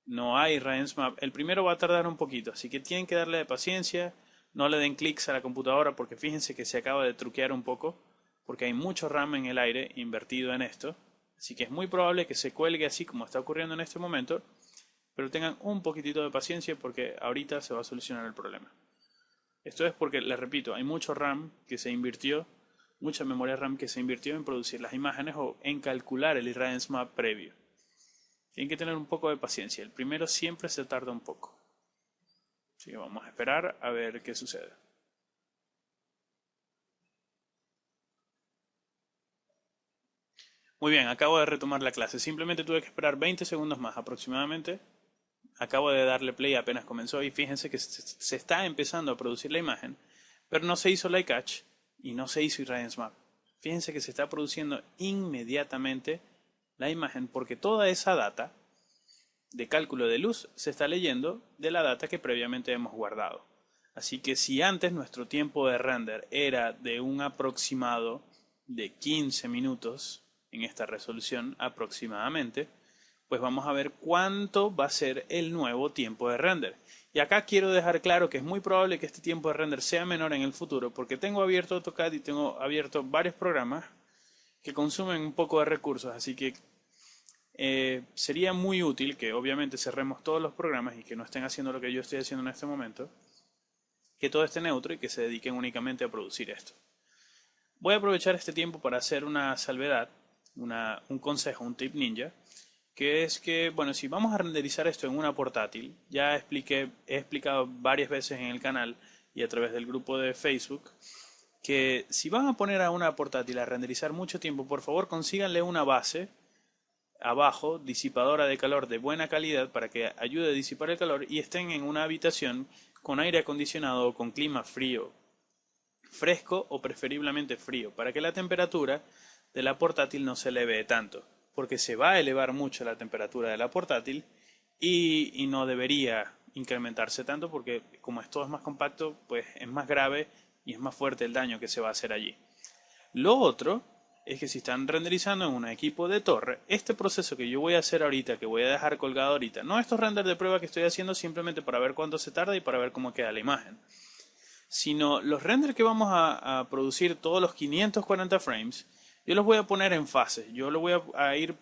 no hay Radiance Map. El primero va a tardar un poquito, así que tienen que darle paciencia. No le den clics a la computadora porque fíjense que se acaba de truquear un poco, porque hay mucho RAM en el aire invertido en esto. Así que es muy probable que se cuelgue así como está ocurriendo en este momento, pero tengan un poquitito de paciencia porque ahorita se va a solucionar el problema. Esto es porque, les repito, hay mucho RAM que se invirtió, mucha memoria RAM que se invirtió en producir las imágenes o en calcular el Radiance Map previo. Tienen que tener un poco de paciencia. El primero siempre se tarda un poco. Así que vamos a esperar a ver qué sucede. Muy bien, acabo de retomar la clase. Simplemente tuve que esperar 20 segundos más aproximadamente. Acabo de darle play apenas comenzó y fíjense que se está empezando a producir la imagen, pero no se hizo Light Catch y no se hizo Radiance Map. Fíjense que se está produciendo inmediatamente la imagen porque toda esa data de cálculo de luz se está leyendo de la data que previamente hemos guardado. Así que si antes nuestro tiempo de render era de un aproximado de 15 minutos en esta resolución aproximadamente, pues vamos a ver cuánto va a ser el nuevo tiempo de render. Y acá quiero dejar claro que es muy probable que este tiempo de render sea menor en el futuro porque tengo abierto AutoCAD y tengo abierto varios programas que consumen un poco de recursos, así que sería muy útil que obviamente cerremos todos los programas y que no estén haciendo lo que yo estoy haciendo en este momento, que todo esté neutro y que se dediquen únicamente a producir esto. Voy a aprovechar este tiempo para hacer una salvedad, un consejo, un tip ninja, que es que, bueno, si vamos a renderizar esto en una portátil, ya he explicado varias veces en el canal y a través del grupo de Facebook, que si van a poner a una portátil a renderizar mucho tiempo, por favor consíganle una base abajo, disipadora de calor de buena calidad para que ayude a disipar el calor y estén en una habitación con aire acondicionado o con clima frío, fresco o preferiblemente frío, para que la temperatura de la portátil no se eleve tanto, porque se va a elevar mucho la temperatura de la portátil y no debería incrementarse tanto porque como esto es más compacto, pues es más grave y es más fuerte el daño que se va a hacer allí. Lo otro es que si están renderizando en un equipo de torre, este proceso que yo voy a hacer ahorita, que voy a dejar colgado ahorita, no estos renders de prueba que estoy haciendo simplemente para ver cuánto se tarda y para ver cómo queda la imagen, sino los renders que vamos a producir todos los 540 frames, yo los voy a poner en fases. Yo lo voy a ir,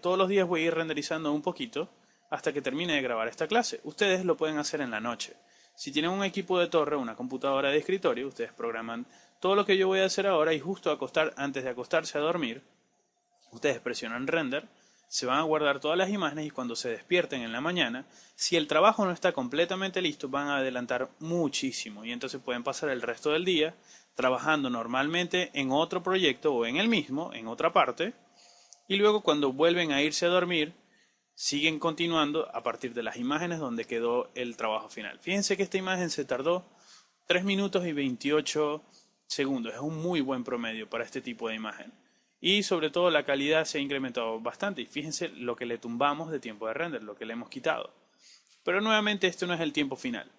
todos los días voy a ir renderizando un poquito hasta que termine de grabar esta clase. Ustedes lo pueden hacer en la noche. Si tienen un equipo de torre, una computadora de escritorio, ustedes programan todo lo que yo voy a hacer ahora y justo antes de acostarse a dormir, ustedes presionan render, se van a guardar todas las imágenes y cuando se despierten en la mañana, si el trabajo no está completamente listo, van a adelantar muchísimo y entonces pueden pasar el resto del día trabajando normalmente en otro proyecto o en el mismo, en otra parte, y luego cuando vuelven a irse a dormir, siguen continuando a partir de las imágenes donde quedó el trabajo final. Fíjense que esta imagen se tardó 3 minutos y 28 segundos. Es un muy buen promedio para este tipo de imagen. Y sobre todo la calidad se ha incrementado bastante. Y fíjense lo que le tumbamos de tiempo de render, lo que le hemos quitado. Pero nuevamente este no es el tiempo final.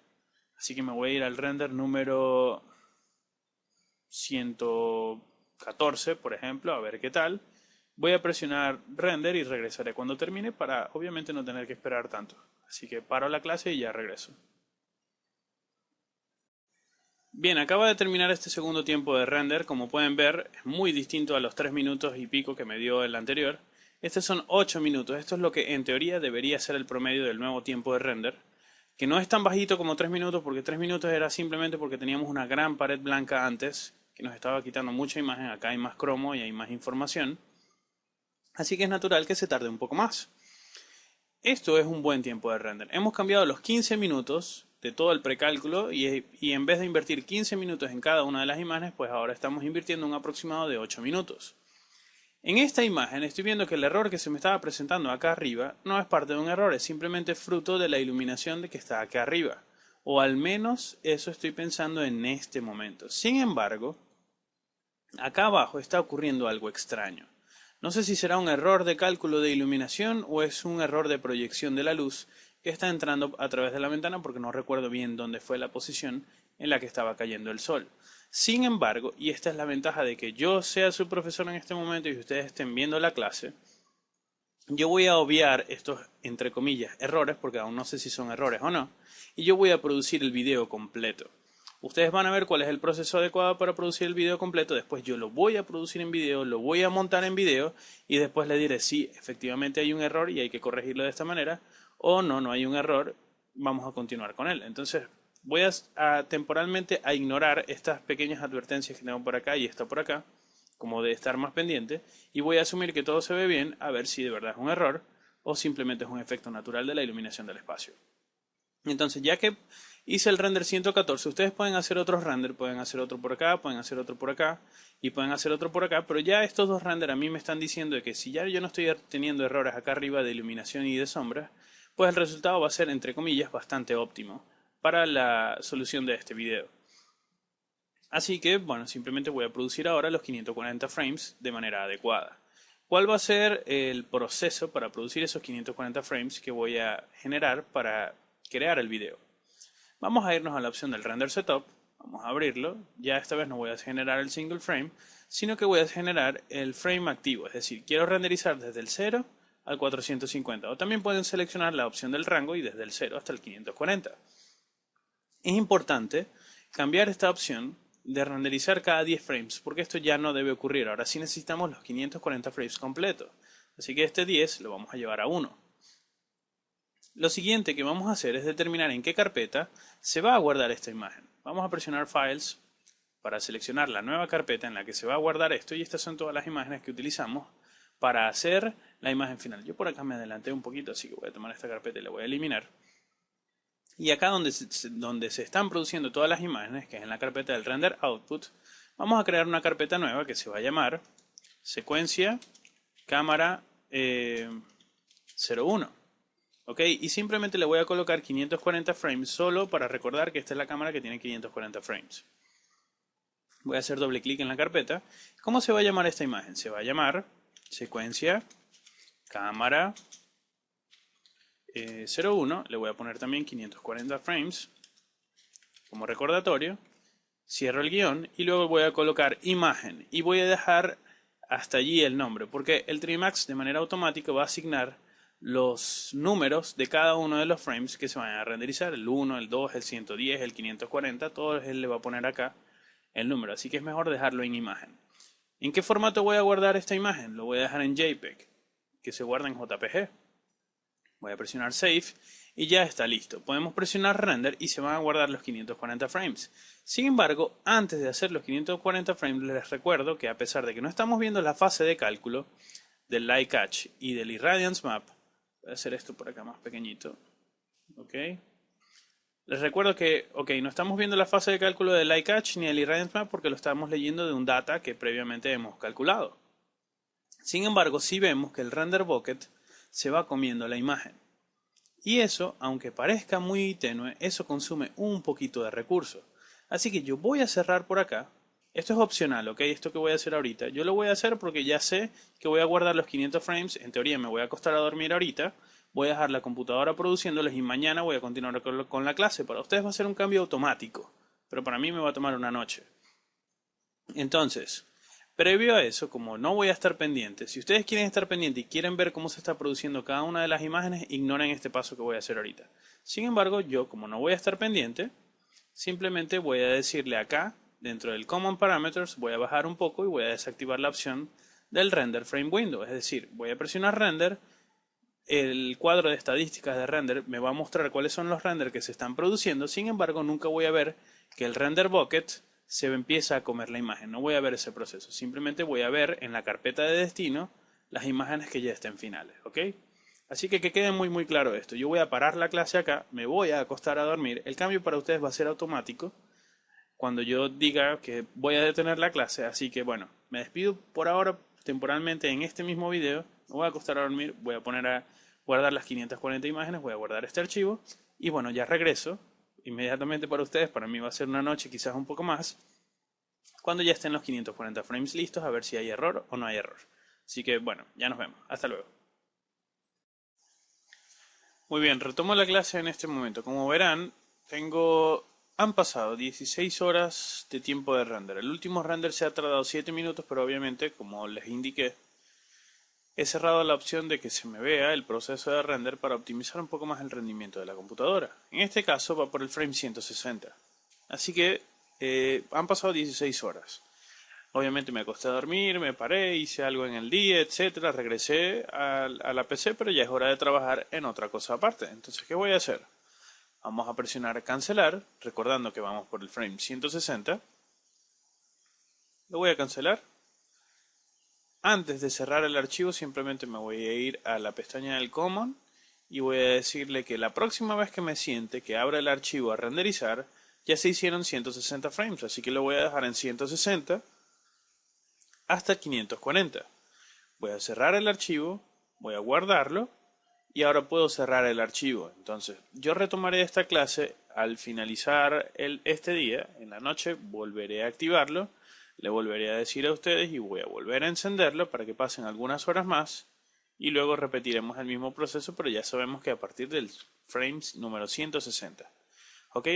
Así que me voy a ir al render número 114, por ejemplo, a ver qué tal. Voy a presionar render y regresaré cuando termine para obviamente no tener que esperar tanto. Así que paro la clase y ya regreso. Bien, acaba de terminar este segundo tiempo de render. Como pueden ver, es muy distinto a los 3 minutos y pico que me dio el anterior. Estos son 8 minutos. Esto es lo que en teoría debería ser el promedio del nuevo tiempo de render. Que no es tan bajito como 3 minutos, porque 3 minutos era simplemente porque teníamos una gran pared blanca antes, que nos estaba quitando mucha imagen. Acá hay más cromo y hay más información. Así que es natural que se tarde un poco más. Esto es un buen tiempo de render. Hemos cambiado los 15 minutos de todo el precálculo y en vez de invertir 15 minutos en cada una de las imágenes, pues ahora estamos invirtiendo un aproximado de 8 minutos. En esta imagen estoy viendo que el error que se me estaba presentando acá arriba no es parte de un error, es simplemente fruto de la iluminación de que está acá arriba. O al menos eso estoy pensando en este momento. Sin embargo, acá abajo está ocurriendo algo extraño. No sé si será un error de cálculo de iluminación o es un error de proyección de la luz que está entrando a través de la ventana porque no recuerdo bien dónde fue la posición en la que estaba cayendo el sol. Sin embargo, y esta es la ventaja de que yo sea su profesor en este momento y ustedes estén viendo la clase, yo voy a obviar estos, entre comillas, errores, porque aún no sé si son errores o no, y yo voy a producir el video completo. Ustedes van a ver cuál es el proceso adecuado para producir el video completo, después yo lo voy a producir en video, lo voy a montar en video y después le diré si efectivamente hay un error y hay que corregirlo de esta manera, o no, no hay un error, vamos a continuar con él. Entonces voy temporalmente a ignorar estas pequeñas advertencias que tengo por acá y esta por acá, como de estar más pendiente, y voy a asumir que todo se ve bien, a ver si de verdad es un error o simplemente es un efecto natural de la iluminación del espacio. Entonces, ya que hice el render 114, ustedes pueden hacer otros render, pueden hacer otro por acá, pueden hacer otro por acá y pueden hacer otro por acá, pero ya estos dos render a mí me están diciendo que si ya yo no estoy teniendo errores acá arriba de iluminación y de sombra, pues el resultado va a ser, entre comillas, bastante óptimo para la solución de este video. Así que, bueno, simplemente voy a producir ahora los 540 frames de manera adecuada. ¿Cuál va a ser el proceso para producir esos 540 frames que voy a generar para crear el video? Vamos a irnos a la opción del render setup, vamos a abrirlo, ya esta vez no voy a generar el single frame, sino que voy a generar el frame activo, es decir, quiero renderizar desde el 0 al 450, o también pueden seleccionar la opción del rango y desde el 0 hasta el 540. Es importante cambiar esta opción de renderizar cada 10 frames, porque esto ya no debe ocurrir, ahora sí necesitamos los 540 frames completos, así que este 10 lo vamos a llevar a 1. Lo siguiente que vamos a hacer es determinar en qué carpeta se va a guardar esta imagen. Vamos a presionar Files para seleccionar la nueva carpeta en la que se va a guardar esto y estas son todas las imágenes que utilizamos para hacer la imagen final. Yo por acá me adelanté un poquito, así que voy a tomar esta carpeta y la voy a eliminar. Y acá donde se están produciendo todas las imágenes, que es en la carpeta del Render Output, vamos a crear una carpeta nueva que se va a llamar Secuencia Cámara 01. ¿Ok? Y simplemente le voy a colocar 540 frames solo para recordar que esta es la cámara que tiene 540 frames. Voy a hacer doble clic en la carpeta. ¿Cómo se va a llamar esta imagen? Se va a llamar Secuencia Cámara 01. Le voy a poner también 540 frames como recordatorio. Cierro el guión y luego voy a colocar imagen y voy a dejar hasta allí el nombre porque el Trimax de manera automática va a asignar los números de cada uno de los frames que se van a renderizar, el 1, el 2, el 110, el 540, todo él le va a poner acá el número, así que es mejor dejarlo en imagen. ¿En qué formato voy a guardar esta imagen? Lo voy a dejar en JPEG, que se guarda en JPG. Voy a presionar Save y ya está listo. Podemos presionar Render y se van a guardar los 540 frames. Sin embargo, antes de hacer los 540 frames, les recuerdo que a pesar de que no estamos viendo la fase de cálculo del Light Catch y del Irradiance Map, voy a hacer esto por acá más pequeñito. ¿Ok? Les recuerdo que, no estamos viendo la fase de cálculo del Light Catch ni el Irradiance Map porque lo estamos leyendo de un data que previamente hemos calculado. Sin embargo, sí vemos que el Render Bucket se va comiendo la imagen. Y eso, aunque parezca muy tenue, eso consume un poquito de recursos. Así que yo voy a cerrar por acá. Esto es opcional, ¿ok? Esto que voy a hacer ahorita. Yo lo voy a hacer porque ya sé que voy a guardar los 500 frames. En teoría me voy a acostar a dormir ahorita. Voy a dejar la computadora produciéndoles y mañana voy a continuar con la clase. Para ustedes va a ser un cambio automático, pero para mí me va a tomar una noche. Entonces, previo a eso, como no voy a estar pendiente, si ustedes quieren estar pendientes y quieren ver cómo se está produciendo cada una de las imágenes, ignoren este paso que voy a hacer ahorita. Sin embargo, yo como no voy a estar pendiente, simplemente voy a decirle acá, dentro del Common Parameters, voy a bajar un poco y voy a desactivar la opción del Render Frame Window. Es decir, voy a presionar Render, el cuadro de estadísticas de render me va a mostrar cuáles son los renders que se están produciendo. Sin embargo, nunca voy a ver que el Render Bucket se empieza a comer la imagen. No voy a ver ese proceso. Simplemente voy a ver en la carpeta de destino las imágenes que ya estén finales. ¿Ok? Así que quede muy claro esto. Yo voy a parar la clase acá, me voy a acostar a dormir. El cambio para ustedes va a ser automático cuando yo diga que voy a detener la clase. Así que bueno, me despido por ahora temporalmente en este mismo video. Me voy a acostar a dormir, voy a poner a guardar las 540 imágenes, voy a guardar este archivo y bueno, ya regreso inmediatamente para ustedes. Para mí va a ser una noche, quizás un poco más, cuando ya estén los 540 frames listos, a ver si hay error o no hay error. Así que bueno, ya nos vemos. Hasta luego. Muy bien, retomo la clase en este momento. Como verán, han pasado 16 horas de tiempo de render. El último render se ha tardado 7 minutos, pero obviamente, como les indiqué, he cerrado la opción de que se me vea el proceso de render para optimizar un poco más el rendimiento de la computadora. En este caso va por el frame 160. Así que han pasado 16 horas. Obviamente me acosté a dormir, me paré, hice algo en el día, etcétera, regresé a la PC, pero ya es hora de trabajar en otra cosa aparte. Entonces, ¿qué voy a hacer? Vamos a presionar cancelar, recordando que vamos por el frame 160. Lo voy a cancelar. Antes de cerrar el archivo, simplemente me voy a ir a la pestaña del Common y voy a decirle que la próxima vez que me siente, que abra el archivo a renderizar, ya se hicieron 160 frames, así que lo voy a dejar en 160 hasta 540. Voy a cerrar el archivo, voy a guardarlo y ahora puedo cerrar el archivo. Entonces, yo retomaré esta clase al finalizar este día. En la noche volveré a activarlo, le volveré a decir a ustedes y voy a volver a encenderlo para que pasen algunas horas más y luego repetiremos el mismo proceso, pero ya sabemos que a partir del frame número 160. Ok,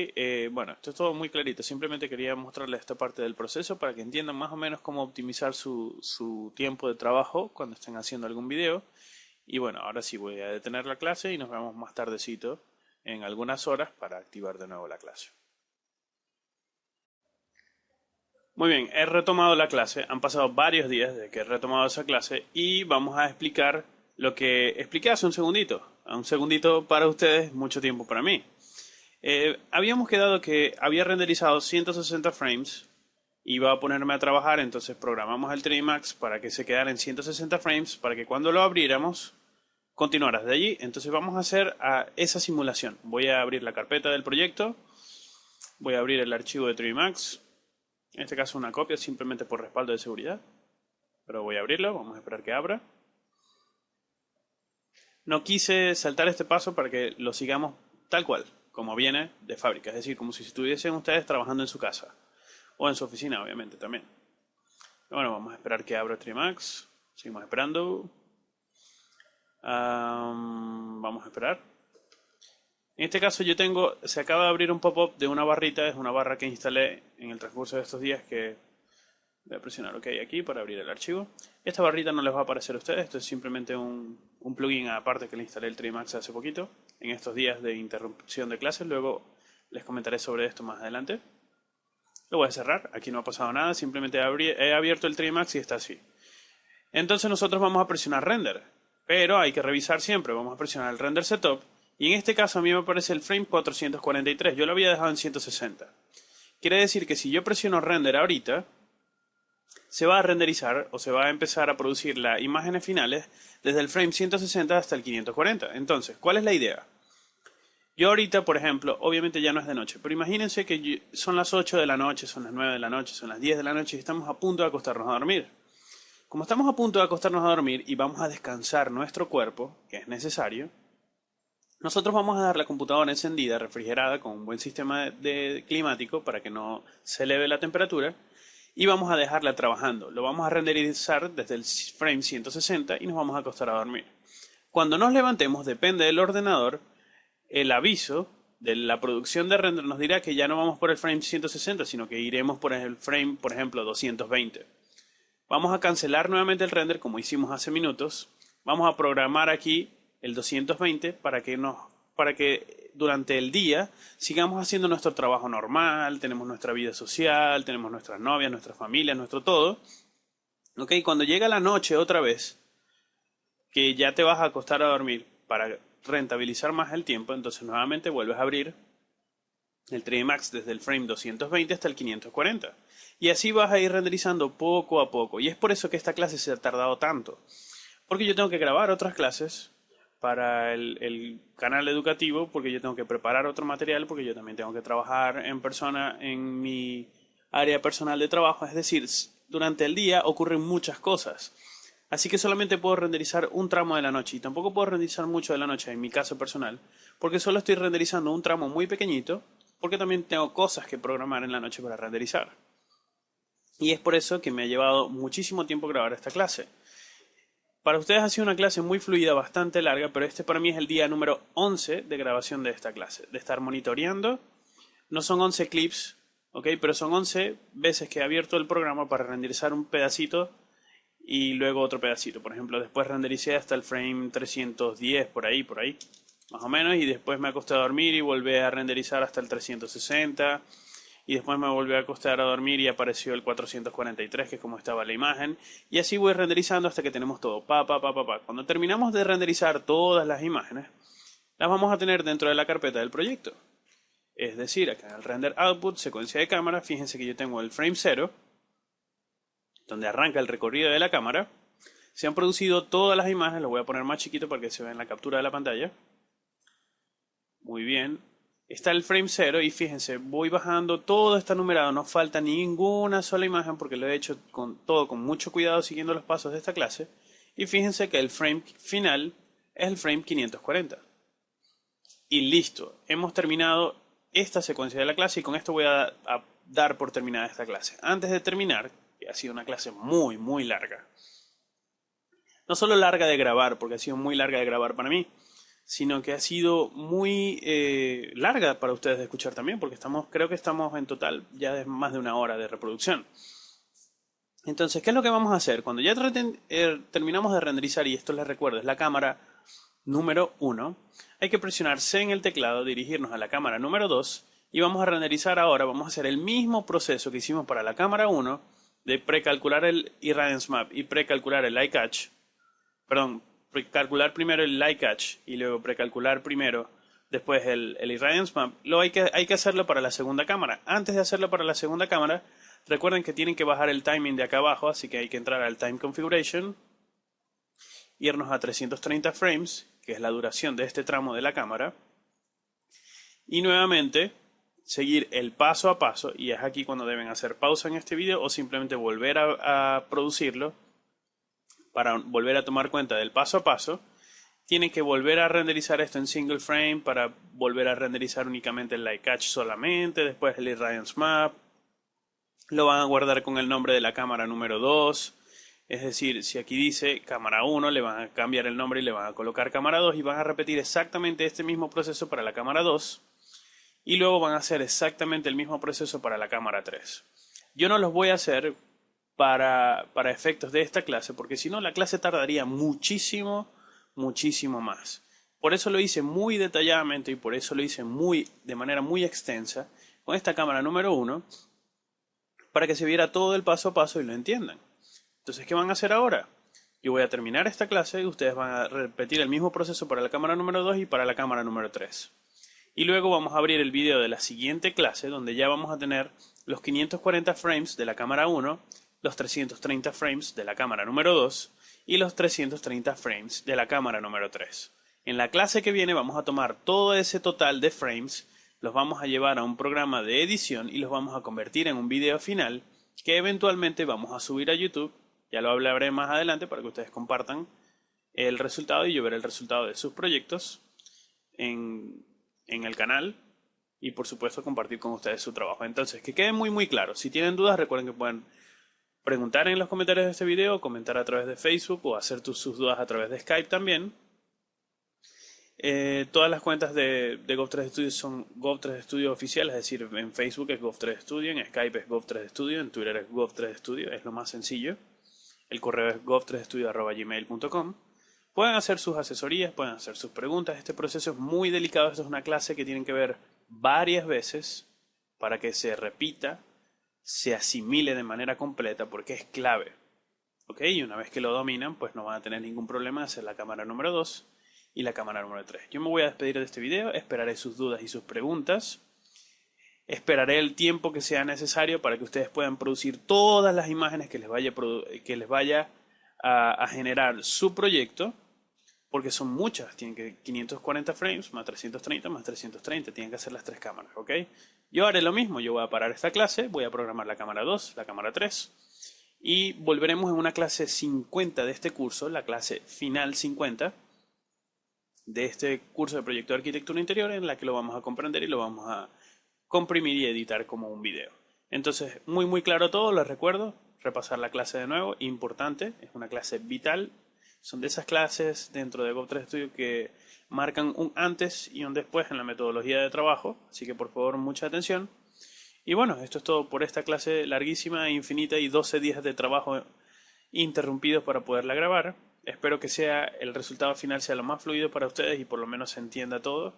bueno, esto es todo muy clarito. Simplemente quería mostrarles esta parte del proceso para que entiendan más o menos cómo optimizar su tiempo de trabajo cuando estén haciendo algún video. Y bueno, ahora sí voy a detener la clase y nos vemos más tardecito en algunas horas para activar de nuevo la clase. Muy bien, he retomado la clase. Han pasado varios días desde que he retomado esa clase y vamos a explicar lo que expliqué hace un segundito. Un segundito para ustedes, mucho tiempo para mí. Habíamos quedado que había renderizado 160 frames, iba a ponerme a trabajar, entonces programamos el 3D Max para que se quedara en 160 frames, para que cuando lo abriéramos continuara desde allí. Entonces vamos a hacer esa simulación. Voy a abrir la carpeta del proyecto, voy a abrir el archivo de 3D Max, en este caso una copia simplemente por respaldo de seguridad, pero voy a abrirlo, vamos a esperar que abra. No quise saltar este paso para que lo sigamos tal cual, como viene de fábrica, es decir, como si estuviesen ustedes trabajando en su casa o en su oficina, obviamente también. Pero bueno, vamos a esperar que abra Trimax. Seguimos esperando. Vamos a esperar. En este caso se acaba de abrir un pop-up de una barrita, es una barra que instalé en el transcurso de estos días que voy a presionar OK aquí para abrir el archivo. Esta barrita no les va a aparecer a ustedes, esto es simplemente un plugin aparte que le instalé el 3D Max hace poquito, en estos días de interrupción de clases. Luego les comentaré sobre esto más adelante. Lo voy a cerrar, aquí no ha pasado nada, simplemente he abierto el 3D Max y está así. Entonces nosotros vamos a presionar render, pero hay que revisar siempre, vamos a presionar el render setup y en este caso a mí me aparece el frame 443, yo lo había dejado en 160. Quiere decir que si yo presiono render ahorita, se va a renderizar o se va a empezar a producir las imágenes finales desde el frame 160 hasta el 540. Entonces, ¿cuál es la idea? Yo ahorita, por ejemplo, obviamente ya no es de noche, pero imagínense que son las 8 de la noche, son las 9 de la noche, son las 10 de la noche y estamos a punto de acostarnos a dormir. Como estamos a punto de acostarnos a dormir y vamos a descansar nuestro cuerpo, que es necesario, nosotros vamos a dejar la computadora encendida, refrigerada, con un buen sistema de climático para que no se eleve la temperatura, y vamos a dejarla trabajando. Lo vamos a renderizar desde el frame 160 y nos vamos a acostar a dormir. Cuando nos levantemos, depende del ordenador, el aviso de la producción de render nos dirá que ya no vamos por el frame 160, sino que iremos por el frame, por ejemplo, 220. Vamos a cancelar nuevamente el render como hicimos hace minutos. Vamos a programar aquí el 220 para que durante el día sigamos haciendo nuestro trabajo normal, tenemos nuestra vida social, tenemos nuestras novias, nuestras familias, nuestro todo. Ok, cuando llega la noche otra vez, que ya te vas a acostar a dormir para rentabilizar más el tiempo, entonces nuevamente vuelves a abrir el 3D Max desde el frame 220 hasta el 540. Y así vas a ir renderizando poco a poco. Y es por eso que esta clase se ha tardado tanto. Porque yo tengo que grabar otras clases para el canal educativo, porque yo tengo que preparar otro material, porque yo también tengo que trabajar en persona en mi área personal de trabajo. Es decir, durante el día ocurren muchas cosas. Así que solamente puedo renderizar un tramo de la noche y tampoco puedo renderizar mucho de la noche en mi caso personal, porque solo estoy renderizando un tramo muy pequeñito, porque también tengo cosas que programar en la noche para renderizar. Y es por eso que me ha llevado muchísimo tiempo grabar esta clase. Para ustedes ha sido una clase muy fluida, bastante larga, pero este para mí es el día número 11 de grabación de esta clase, de estar monitoreando. No son 11 clips, ¿ok? Pero son 11 veces que he abierto el programa para renderizar un pedacito y luego otro pedacito. Por ejemplo, después rendericé hasta el frame 310, por ahí, más o menos, y después me acosté a dormir y volví a renderizar hasta el 360. Y después me volví a acostar a dormir y apareció el 443, que es como estaba la imagen. Y así voy renderizando hasta que tenemos todo. Cuando terminamos de renderizar todas las imágenes, las vamos a tener dentro de la carpeta del proyecto. Es decir, acá en el render output, secuencia de cámara, fíjense que yo tengo el frame 0, donde arranca el recorrido de la cámara. Se han producido todas las imágenes, lo voy a poner más chiquito para que se vea en la captura de la pantalla. Muy bien. Está el frame 0 y fíjense, voy bajando, todo está numerado, no falta ninguna sola imagen porque lo he hecho todo con mucho cuidado siguiendo los pasos de esta clase. Y fíjense que el frame final es el frame 540. Y listo, hemos terminado esta secuencia de la clase y con esto voy a dar por terminada esta clase. Antes de terminar, que ha sido una clase muy, muy larga. No solo larga de grabar, porque ha sido muy larga de grabar para mí, sino que ha sido muy larga para ustedes de escuchar también, porque creo que estamos en total ya de más de una hora de reproducción. Entonces, ¿qué es lo que vamos a hacer? Cuando ya terminamos de renderizar, y esto les recuerdo, es la cámara número 1, hay que presionar C en el teclado, dirigirnos a la cámara número 2, y vamos a renderizar ahora, vamos a hacer el mismo proceso que hicimos para la cámara 1, de precalcular el Irradiance Map y precalcular el Light Catch, perdón, precalcular primero el Light Catch y luego precalcular primero después el Irradiance Map. Hay que hacerlo para la segunda cámara. Antes de hacerlo para la segunda cámara, recuerden que tienen que bajar el timing de acá abajo, así que hay que entrar al Time Configuration, irnos a 330 frames, que es la duración de este tramo de la cámara, y nuevamente seguir el paso a paso, y es aquí cuando deben hacer pausa en este video o simplemente volver a producirlo. Para volver a tomar cuenta del paso a paso, tienen que volver a renderizar esto en single frame para volver a renderizar únicamente el Light Catch solamente, después el Irradiance Map. Lo van a guardar con el nombre de la cámara número 2. Es decir, si aquí dice cámara 1, le van a cambiar el nombre y le van a colocar cámara 2 y van a repetir exactamente este mismo proceso para la cámara 2. Y luego van a hacer exactamente el mismo proceso para la cámara 3. Yo no los voy a hacer para efectos de esta clase, porque si no la clase tardaría muchísimo más. Por eso lo hice muy detalladamente y por eso lo hice de manera muy extensa con esta cámara número 1, para que se viera todo el paso a paso y lo entiendan. Entonces, ¿qué van a hacer ahora? Yo voy a terminar esta clase y ustedes van a repetir el mismo proceso para la cámara número 2 y para la cámara número 3. Y luego vamos a abrir el video de la siguiente clase, donde ya vamos a tener los 540 frames de la cámara 1, los 330 frames de la cámara número 2 y los 330 frames de la cámara número 3. En la clase que viene vamos a tomar todo ese total de frames, los vamos a llevar a un programa de edición y los vamos a convertir en un video final que eventualmente vamos a subir a YouTube. Ya lo hablaré más adelante para que ustedes compartan el resultado y yo veré el resultado de sus proyectos en el canal y por supuesto compartir con ustedes su trabajo. Entonces, que quede muy claro. Si tienen dudas, recuerden que pueden preguntar en los comentarios de este video, comentar a través de Facebook o hacer sus dudas a través de Skype también. Todas las cuentas de Gov3 Studio son Gov3 Studio oficial, es decir, en Facebook es Gov3 Studio, en Skype es Gov3 Studio, en Twitter es Gov3 Studio, es lo más sencillo. El correo es gov3studio@gmail.com. Pueden hacer sus asesorías, pueden hacer sus preguntas. Este proceso es muy delicado, esto es una clase que tienen que ver varias veces para que se repita, se asimile de manera completa porque es clave. ¿Ok? Y una vez que lo dominan, pues no van a tener ningún problema en hacer la cámara número 2 y la cámara número 3. Yo me voy a despedir de este video, esperaré sus dudas y sus preguntas. Esperaré el tiempo que sea necesario para que ustedes puedan producir todas las imágenes que les vaya a generar su proyecto. porque son muchas, tienen que 540 frames más 330 más 330, tienen que hacer las tres cámaras, ¿ok? Yo haré lo mismo, yo voy a parar esta clase, voy a programar la cámara 2, la cámara 3 y volveremos en una clase 50 de este curso, la clase final 50 de este curso de proyecto de arquitectura interior, en la que lo vamos a comprender y lo vamos a comprimir y editar como un video. Entonces, muy claro todo, les recuerdo, repasar la clase de nuevo, importante, es una clase vital. Son de esas clases dentro de GO3 Studio que marcan un antes y un después en la metodología de trabajo, así que por favor mucha atención. Y bueno, esto es todo por esta clase larguísima e infinita y 12 días de trabajo interrumpidos para poderla grabar. Espero que el resultado final sea lo más fluido para ustedes y por lo menos se entienda todo.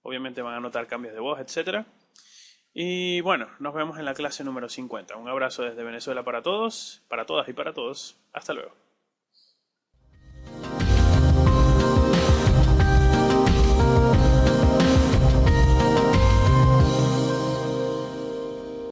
Obviamente van a notar cambios de voz, etcétera. Y bueno, nos vemos en la clase número 50. Un abrazo desde Venezuela para todos, para todas y para todos. Hasta luego.